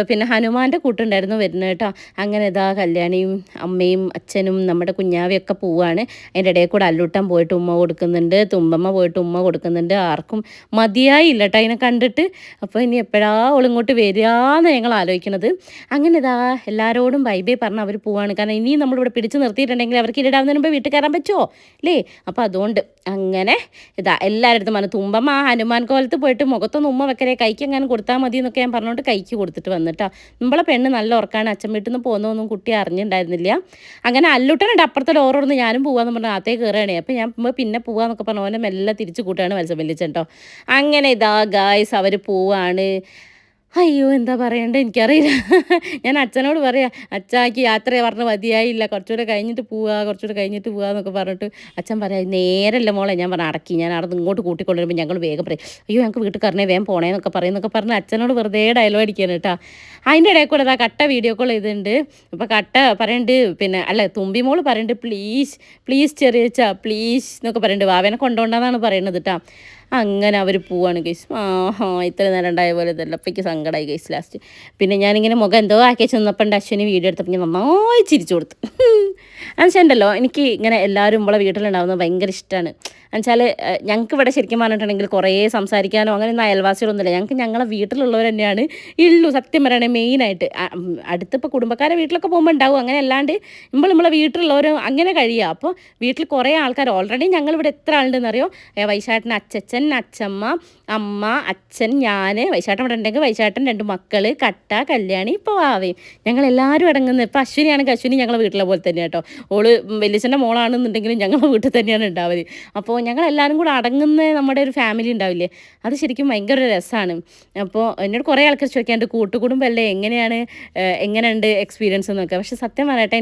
[SPEAKER 1] പിന്നെ ഹനുമാൻ്റെ കൂട്ടുണ്ടായിരുന്നു വരുന്നത് കേട്ടോ. അങ്ങനെ ഇതാ കല്യാണിയും അമ്മയും അച്ഛനും നമ്മുടെ കുഞ്ഞാവയൊക്കെ പോവുകയാണ്. അതിൻ്റെ ഇടയിൽ കൂടെ അല്ലൂട്ടൻ പോയിട്ട് ഉമ്മ കൊടുക്കുന്നുണ്ട്, തുമ്പമ്മ പോയിട്ട് ഉമ്മ കൊടുക്കുന്നുണ്ട്. ആർക്കും മതിയായില്ല കേട്ടോ അതിനെ കണ്ടിട്ട്. അപ്പോൾ ഇനി എപ്പോഴാ ഓളിങ്ങോട്ട് വരികയെന്ന് ഞങ്ങൾ ആലോചിക്കണത്. അങ്ങനെ ഇതാ എല്ലാവരോടും ബൈ ബൈ പറഞ്ഞ് അവർ പോവാണ്. കാരണം ഇനിയും നമ്മളിവിടെ പിടിച്ച് നിർത്തിയിട്ടുണ്ടെങ്കിൽ അവർക്ക് ഇടാവുന്നതിന് മുമ്പ് വീട്ടിൽ കയറാൻ പറ്റുമോ അല്ലേ? അപ്പോൾ അതുകൊണ്ട് അങ്ങനെ ഇതാ എല്ലാവരുടെ പറഞ്ഞു തുമ്പമ്മ ആ ഹനുമാൻ കോലത്ത് പോയിട്ട് മുഖത്തൊന്ന് ഉമ്മ വെക്കലേ, കൈക്ക് എങ്ങനെ കൊടുത്താൽ മതി എന്നൊക്കെ ഞാൻ പറഞ്ഞുകൊണ്ട് കൈക്ക് കൊടുത്തിട്ട് വന്നിട്ടാ. നമ്മളെ പെണ്ണ് നല്ല ഉറക്കാണ്, അച്ഛൻ വീട്ടിൽ നിന്ന് പോകുന്നൊന്നും കുട്ടി അറിഞ്ഞിട്ടുണ്ടായിരുന്നില്ല. അങ്ങനെ അല്ലൂട്ടനുണ്ട് അപ്പുറത്തെ ഡോറോർന്ന് ഞാനും പോകാമെന്ന് പറഞ്ഞാൽ അകത്തേ കയറുകയാണ്. അപ്പോൾ ഞാൻ പിന്നെ പോകാമെന്നൊക്കെ പറഞ്ഞ പോലെ മെല്ലെ തിരിച്ച് കൂട്ടുകയാണ് മത്സ്യം കേട്ടോ. അങ്ങനെ ഇതാ ഗായ്സ് അവർ പോവാണ്. അയ്യോ എന്താ പറയണ്ടേ എനിക്കറിയില്ല. ഞാൻ അച്ഛനോട് പറയാം അച്ഛാക്ക് യാത്ര പറഞ്ഞ് മതിയായില്ല, കുറച്ചുകൂടെ കഴിഞ്ഞിട്ട് പോവുക എന്നൊക്കെ പറഞ്ഞിട്ട് അച്ഛൻ പറയാം നേരല്ല മോളെ. ഞാൻ പറഞ്ഞ അടക്കി, ഞാൻ അവിടെ ഇങ്ങോട്ട് കൂട്ടിക്കൊണ്ടുവരുമ്പോൾ ഞങ്ങൾ വേഗം പറയും അയ്യോ ഞങ്ങൾക്ക് വീട്ടിൽ കയറണേ വേഗം പോണേന്നൊക്കെ പറഞ്ഞ് അച്ഛനോട് വെറുതെ ഡയലോഗ് അടിക്കുകയാണ് കേട്ടോ. അതിൻ്റെ ഇടയിൽ കൂടെ അതാ കട്ട വീഡിയോ കോൾ ചെയ്തിട്ടുണ്ട്. അപ്പോൾ കട്ട പറയുന്നുണ്ട് പിന്നെ അല്ല തുമ്പി മോള് പറയുന്നുണ്ട് പ്ലീസ് ചെറിയച്ചാ പ്ലീസ് എന്നൊക്കെ പറയുന്നുണ്ട്. വാവേനെ കൊണ്ടുപോകണ്ടെന്നാണ് പറയുന്നത് കേട്ടോ. അങ്ങനെ അവർ പോവാണ് ഗൈസ്. ഇത്ര നേരം ഉണ്ടായ പോലെ ഇതല്ല. അപ്പോൾ എനിക്ക് സങ്കടമായി ഗൈസ് ലാസ്റ്റ്. പിന്നെ ഞാനിങ്ങനെ മുഖം എന്തോ ആക്കി ചെന്നപ്പോൾ അശ്വിനി വീഡിയോ എടുത്തപ്പോൾ ഞാൻ നന്നായി ചിരിച്ചു കൊടുത്തു. എന്നുവെച്ചാൽ എനിക്ക് ഇങ്ങനെ എല്ലാവരും നമ്മളെ വീട്ടിലുണ്ടാവുന്നത് ഭയങ്കര ഇഷ്ടമാണ്. എന്നുവെച്ചാൽ ഞങ്ങൾക്ക് ഇവിടെ ശരിക്കും പറഞ്ഞിട്ടുണ്ടെങ്കിൽ കുറേ സംസാരിക്കാനോ അങ്ങനെ അയൽവാസികളൊന്നുമില്ല. ഞങ്ങളെ വീട്ടിലുള്ളവർ തന്നെയാണ് ഉള്ളൂ സത്യം പറയുകയാണെങ്കിൽ മെയിനായിട്ട്. അടുത്തിപ്പോൾ കുടുംബക്കാരെ വീട്ടിലൊക്കെ പോകുമ്പോൾ ഉണ്ടാവും, അങ്ങനെ അല്ലാണ്ട് നമ്മളെ വീട്ടിലുള്ളവരും അങ്ങനെ കഴിയുക. അപ്പോൾ വീട്ടിൽ കുറേ ആൾക്കാർ ഓൾറെഡി ഞങ്ങളിവിടെ എത്ര ആളുണ്ടെന്നറിയോ? വൈശാട്ടൻ അച്ഛൻ, അച്ഛമ്മ, അമ്മ, അച്ഛൻ, ഞാൻ, വൈശാട്ടൻ ഇവിടെ ഉണ്ടെങ്കിൽ വൈശാട്ടൻ 2 മക്കൾ, കട്ട, കല്യാണി, ഇപ്പോൾ ആവേയും ഞങ്ങളെല്ലാവരും അടങ്ങുന്നത്. ഇപ്പോൾ അശ്വിനിയാണെങ്കിൽ അശ്വിനി ഞങ്ങളെ വീട്ടിലെ പോലെ തന്നെ കേട്ടോ. ഓള് വലിയച്ഛൻ്റെ മോളാണെന്നുണ്ടെങ്കിലും ഞങ്ങളെ വീട്ടിൽ തന്നെയാണ് ഉണ്ടാവുക. അപ്പോൾ ഞങ്ങളെല്ലാവരും കൂടെ അടങ്ങുന്ന നമ്മുടെ ഒരു ഫാമിലി ഉണ്ടാവില്ലേ, അത് ശരിക്കും ഭയങ്കര രസമാണ്. അപ്പോൾ എന്നോട് കുറേ ആൾക്കാർ ചോദിക്കാണ്ട് കൂട്ടുകുടുംബമല്ലേ എങ്ങനെയുണ്ട് എക്സ്പീരിയൻസ് എന്നൊക്കെ. പക്ഷെ സത്യം പറയട്ടെ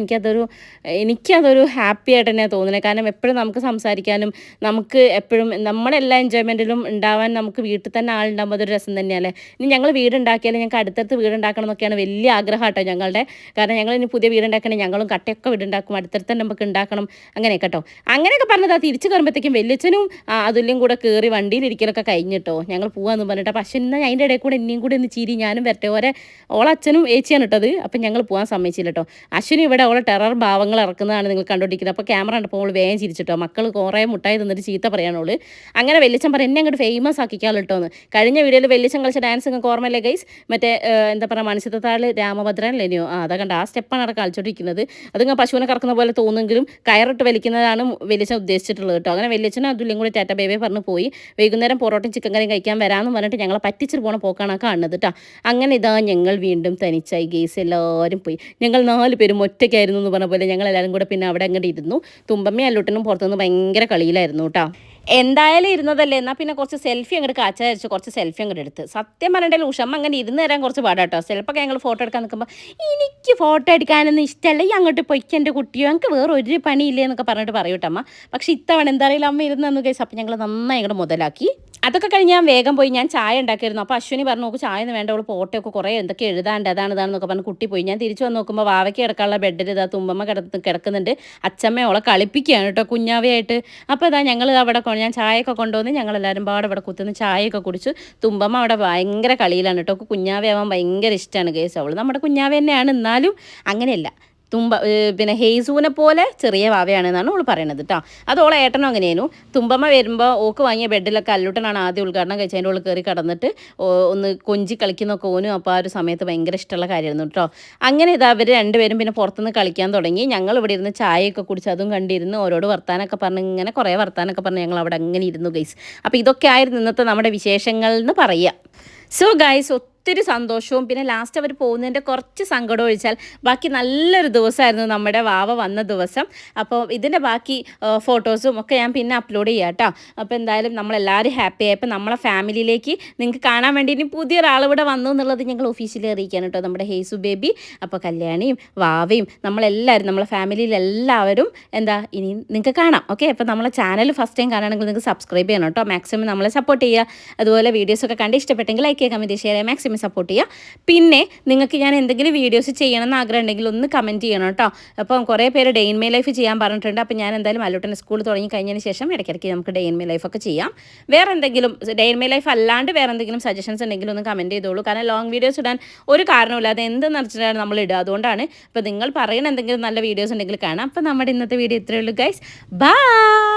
[SPEAKER 1] എനിക്കതൊരു ഹാപ്പി ആയിട്ട് തന്നെയാണ് തോന്നുന്നത്. കാരണം എപ്പോഴും നമുക്ക് സംസാരിക്കാനും നമുക്ക് എപ്പോഴും നമ്മുടെ എല്ലാ എൻജോയ്മെൻറ്റും എൻജോയ്മെൻറ്റിലും ഉണ്ടാവാൻ നമുക്ക് വീട്ടിൽ തന്നെ ആളുണ്ടാകുമ്പോൾ അതൊരു രസം തന്നെയല്ലേ. ഇനി ഞങ്ങൾ വീടുണ്ടാക്കിയാലും ഞങ്ങൾക്ക് അടുത്തടുത്ത് വീടുണ്ടാക്കണം എന്നൊക്കെയാണ് വലിയ ആഗ്രഹം കേട്ടോ ഞങ്ങളുടെ. കാരണം ഞങ്ങൾ ഇനി പുതിയ വീടുണ്ടാക്കണമെങ്കിൽ ഞങ്ങളും കട്ടയൊക്കെ വീടുണ്ടാക്കും, അടുത്തടുത്ത് തന്നെ നമുക്ക് ഉണ്ടാക്കണം അങ്ങനെയൊക്കെ കേട്ടോ. അങ്ങനെയൊക്കെ പറഞ്ഞതാ തിരിച്ച് കയറുമ്പോഴത്തേക്കും വലിയച്ഛനും അതുല്യം കൂടെ കയറി വണ്ടിയിലിരിക്കലൊക്കെ കഴിഞ്ഞിട്ടോ ഞങ്ങൾ പോകാമെന്ന് പറഞ്ഞിട്ട്. പക്ഷേ എന്നാൽ അതിൻ്റെ ഇടയിൽ കൂടെ എന്നെയും കൂടെ ഒന്ന് ചിരി ഞാനും വരട്ടെ. ഓളച്ഛനും ഏച്ചിയാണ് ഇട്ടത്. അപ്പം ഞങ്ങൾ പോകാൻ സമ്മതിച്ചില്ല കേട്ടോ. അശ്വിനി ഇവിടെ ഓളെ ടെറർ ഭാവങ്ങൾ ഇറക്കുന്നതാണ് നിങ്ങൾ കണ്ടുകൊണ്ടിരിക്കുന്നത്. അപ്പോൾ ക്യാമറ കണ്ടപ്പോൾ അവൾ വേഗം ചിരിച്ചിട്ടോ. മക്കൾ കുറേ മുട്ടായി തന്നിട്ട് ചീത്ത പറയാനോള്. അങ്ങനെ വെല്ലിച്ചൻ പറയും എന്നെ അങ്ങോട്ട് ഫേമസ് ആക്കിക്കാലോ കേട്ടോ എന്ന്. കഴിഞ്ഞ വീഡിയോയിൽ വെല്ലിച്ചൻ കളിച്ച ഡാൻസ് നിങ്ങൾക്ക് ഓർമ്മയില്ലേ ഗൈസ്? മറ്റേ എന്താ പറയുക മണിച്ചിത്രത്താഴ് രാമഭദ്രനില്ലേനോ അതാ കണ്ട ആ സ്റ്റെപ്പാണ് അവിടെ കളിച്ചോണ്ടിരിക്കുന്നത്. അതിങ്ങനെ പശുവിനെ കറക്കുന്ന പോലെ തോന്നുമെങ്കിലും കയറിട്ട് വലിക്കുന്നതാണ് വെല്ലിച്ചൻ ഉദ്ദേശിച്ചിട്ടുള്ളത് കേട്ടോ. അങ്ങനെ വെല്ലിച്ചനും അതുല്യം കൂടി ടാറ്റ ബേബേ പറഞ്ഞ് പോയി. വൈകുന്നേരം പൊറോട്ടയും ചിക്കൻ കറിയും കഴിക്കാൻ വരാമെന്ന് പറഞ്ഞിട്ട് ഞങ്ങളെ പറ്റിച്ചിട്ട് പോണ പോക്കാണ് കാണുന്നത് കേട്ടോ. അങ്ങനെ ഇതാ ഞങ്ങൾ വീണ്ടും തനിച്ചായി ഗൈസ്. എല്ലാവരും പോയി. ഞങ്ങൾ 4 പേരും ഒറ്റയ്ക്കായിരുന്നു എന്ന് പറഞ്ഞ പോലെ ഞങ്ങളെല്ലാവരും കൂടെ പിന്നെ അവിടെ അങ്ങോട്ട് ഇരുന്നു. തുമ്പമ്മയും അല്ലൂട്ടനും പുറത്തുനിന്ന് ഭയങ്കര കളിയിലായിരുന്നു കേട്ടോ. എന്തായാലും ഇരുന്നതല്ലേ എന്നാൽ പിന്നെ കുറച്ച് സെൽഫി അങ്ങോട്ട് കാച്ചരിച്ചു. കുറച്ച് സെൽഫി അങ്ങോട്ട് എടുത്ത്. സത്യം പറഞ്ഞിട്ടുണ്ടെങ്കിൽ ഉഷമ്മ അങ്ങനെ ഇരുന്ന് തരാൻ കുറച്ച് പാടാട്ടോ. ചിലപ്പോൾ ഞങ്ങൾ ഫോട്ടോ എടുക്കാൻ നിൽക്കുമ്പോൾ എനിക്ക് ഫോട്ടോ എടുക്കാനൊന്നും ഇഷ്ടമല്ല, ഈ അങ്ങോട്ട് പൊയ്ക്ക് എൻ്റെ കുട്ടിയോ ഞങ്ങൾക്ക് വേറെ ഒരു പണിയില്ലേ എന്നൊക്കെ പറഞ്ഞിട്ട് പറയൂട്ടമ്മ. പക്ഷേ ഇത്തവണ എന്തായാലും അമ്മ ഇരുന്നു കേസ്. അപ്പോൾ ഞങ്ങൾ നന്നായി അങ്ങോട്ട് മുതലാക്കി. അതൊക്കെ കഴിഞ്ഞ് ഞാൻ വേഗം പോയി ഞാൻ ചായ ഉണ്ടാക്കിയിരുന്നു. അപ്പോൾ അശ്വിനി പറഞ്ഞു നോക്ക് ചായ ഒന്നും വേണ്ട, അവൾ പോട്ടയൊക്കെ കുറേ എന്തൊക്കെ എഴുതാണ്ട് അതാണെന്നൊക്കെ പറഞ്ഞ് കുട്ടി പോയി. ഞാൻ തിരിച്ചു വന്ന് നോക്കുമ്പോൾ വാവയ്ക്ക് കിടക്കാനുള്ള ബെഡിൽ ഇതാ തുമ്പമ്മ കിടക്കുന്നുണ്ട്. അച്ഛമ്മയോളെ കളിപ്പിക്കുകയാണ് കേട്ടോ കുഞ്ഞാവയായിട്ട്. അപ്പോൾ ഇതാ ഞങ്ങൾ അവിടെ ഞാൻ ചായയൊക്കെ കൊണ്ടുവന്ന് ഞങ്ങളെല്ലാവരും പാടെ അവിടെ കുത്തുന്ന ചായയൊക്കെ കുടിച്ചു. തുമ്പമ്മ അവിടെ ഭയങ്കര കളിയിലാണ് കേട്ടോ. കുഞ്ഞാവയാവാൻ ഭയങ്കര ഇഷ്ടമാണ് കേസ്. അവൾ നമ്മുടെ കുഞ്ഞാവ തന്നെയാണ്, എന്നാലും അങ്ങനെയല്ല പിന്നെ ഹെയ്സൂനെ പോലെ ചെറിയ വാവയാണെന്നാണ് അവൾ പറയണത് കേട്ടോ. അത് ഓളെ ഏട്ടനും അങ്ങനെയായിരുന്നു. തുമ്പമ്മ വരുമ്പോൾ ഓക്ക് വാങ്ങിയ ബെഡിലൊക്കെ അല്ലൂട്ടനാണ് ആദ്യം ഉദ്ഘാടനം കഴിച്ച് അതിൻ്റെ ഉള്ളിൽ കയറി കിടന്നിട്ട് ഒന്ന് കൊഞ്ചി കളിക്കുന്നൊക്കെ ഓനും. അപ്പോൾ ആ ഒരു സമയത്ത് ഭയങ്കര ഇഷ്ടമുള്ള കാര്യമായിരുന്നു കേട്ടോ. അങ്ങനെ ഇതാ അവർ രണ്ടുപേരും പിന്നെ പുറത്തുനിന്ന് കളിക്കാൻ തുടങ്ങി. ഞങ്ങൾ ഇവിടെ ഇരുന്ന് ചായയൊക്കെ കുടിച്ച് അതും കണ്ടിരുന്ന് ഓരോട് വർത്താനൊക്കെ പറഞ്ഞ് ഇങ്ങനെ കുറേ വർത്താനൊക്കെ പറഞ്ഞ് ഞങ്ങൾ അവിടെ അങ്ങനെ ഇരുന്നു ഗൈസ്. അപ്പോൾ ഇതൊക്കെ ആയിരുന്നു ഇന്നത്തെ നമ്മുടെ വിശേഷങ്ങൾ എന്ന് പറയുക. സോ ഗൈസ് ഒത്തിരി സന്തോഷവും പിന്നെ ലാസ്റ്റ് അവർ പോകുന്നതിൻ്റെ കുറച്ച് സങ്കടം ഒഴിച്ചാൽ ബാക്കി നല്ലൊരു ദിവസമായിരുന്നു നമ്മുടെ വാവ വന്ന ദിവസം. അപ്പോൾ ഇതിൻ്റെ ബാക്കി ഫോട്ടോസും ഒക്കെ ഞാൻ പിന്നെ അപ്ലോഡ് ചെയ്യാം കേട്ടോ. അപ്പോൾ എന്തായാലും നമ്മളെല്ലാവരും ഹാപ്പി ആയപ്പോൾ നമ്മളെ ഫാമിലിയിലേക്ക് നിങ്ങൾക്ക് കാണാൻ വേണ്ടി ഇനി പുതിയൊരാൾ ഇവിടെ വന്നു എന്നുള്ളത് ഞങ്ങൾ ഒഫീഷ്യലി അറിയിക്കാൻ കേട്ടോ. നമ്മുടെ ഹേസു ബേബി അപ്പോൾ കല്യാണിയും വാവയും നമ്മളെല്ലാവരും നമ്മളെ ഫാമിലിയിലെല്ലാവരും എന്താ ഇനി നിങ്ങൾക്ക് കാണാം. ഓക്കെ, അപ്പോൾ നമ്മളെ ചാനൽ ഫസ്റ്റ് ടൈം കാണുകയാണെങ്കിൽ നിങ്ങൾക്ക് സബ്സ്ക്രൈബ് ചെയ്യണം കേട്ടോ. മാക്സിമം നമ്മളെ സപ്പോർട്ട് ചെയ്യുക. അതുപോലെ വീഡിയോസൊക്കെ കണ്ട് ഇഷ്ടപ്പെട്ടെങ്കിൽ ലൈക്ക് ചെയ്യുക, കമൻറ്റ് ഷെയർ ചെയ്യുക, മാക്സിമം സപ്പോർട്ട് ചെയ്യുക. പിന്നെ നിങ്ങൾക്ക് ഞാൻ എന്തെങ്കിലും വീഡിയോസ് ചെയ്യണമെന്ന് ആഗ്രഹം ഉണ്ടെങ്കിൽ ഒന്ന് കമൻറ്റ് ചെയ്യണം കേട്ടോ. അപ്പം കുറേ പേര് ഡേ ഇൻ മൈ ലൈഫ് ചെയ്യാൻ പറഞ്ഞിട്ടുണ്ട്. അപ്പോൾ ഞാൻ എന്തായാലും അല്ലൂട്ടൻ സ്കൂൾ തുടങ്ങി കഴിഞ്ഞതിന് ശേഷം ഇടയ്ക്കിടയ്ക്ക് നമുക്ക് ഡേ ഇൻ മൈ ലൈഫൊക്കെ ചെയ്യാം. വേറെ എന്തെങ്കിലും ഡേ ഇൻ മൈ ലൈഫ് അല്ലാണ്ട് വേറെ എന്തെങ്കിലും സജഷൻസ് ഉണ്ടെങ്കിലും ഒന്ന് കമൻറ്റ് ചെയ്തോളൂ. കാരണം ലോങ് വീഡിയോസ് ഇടാൻ ഒരു കാരണമില്ല, അത് എന്തെന്ന് വെച്ചിട്ടാണ് നമ്മൾ ഇടുക. അതുകൊണ്ടാണ്. അപ്പോൾ നിങ്ങൾ പറയുന്ന എന്തെങ്കിലും നല്ല വീഡിയോസ് ഉണ്ടെങ്കിൽ കാണാം. അപ്പോൾ നമ്മുടെ ഇന്നത്തെ വീഡിയോ ഇത്രയേ ഉള്ളൂ ഗൈസ്. ബൈ.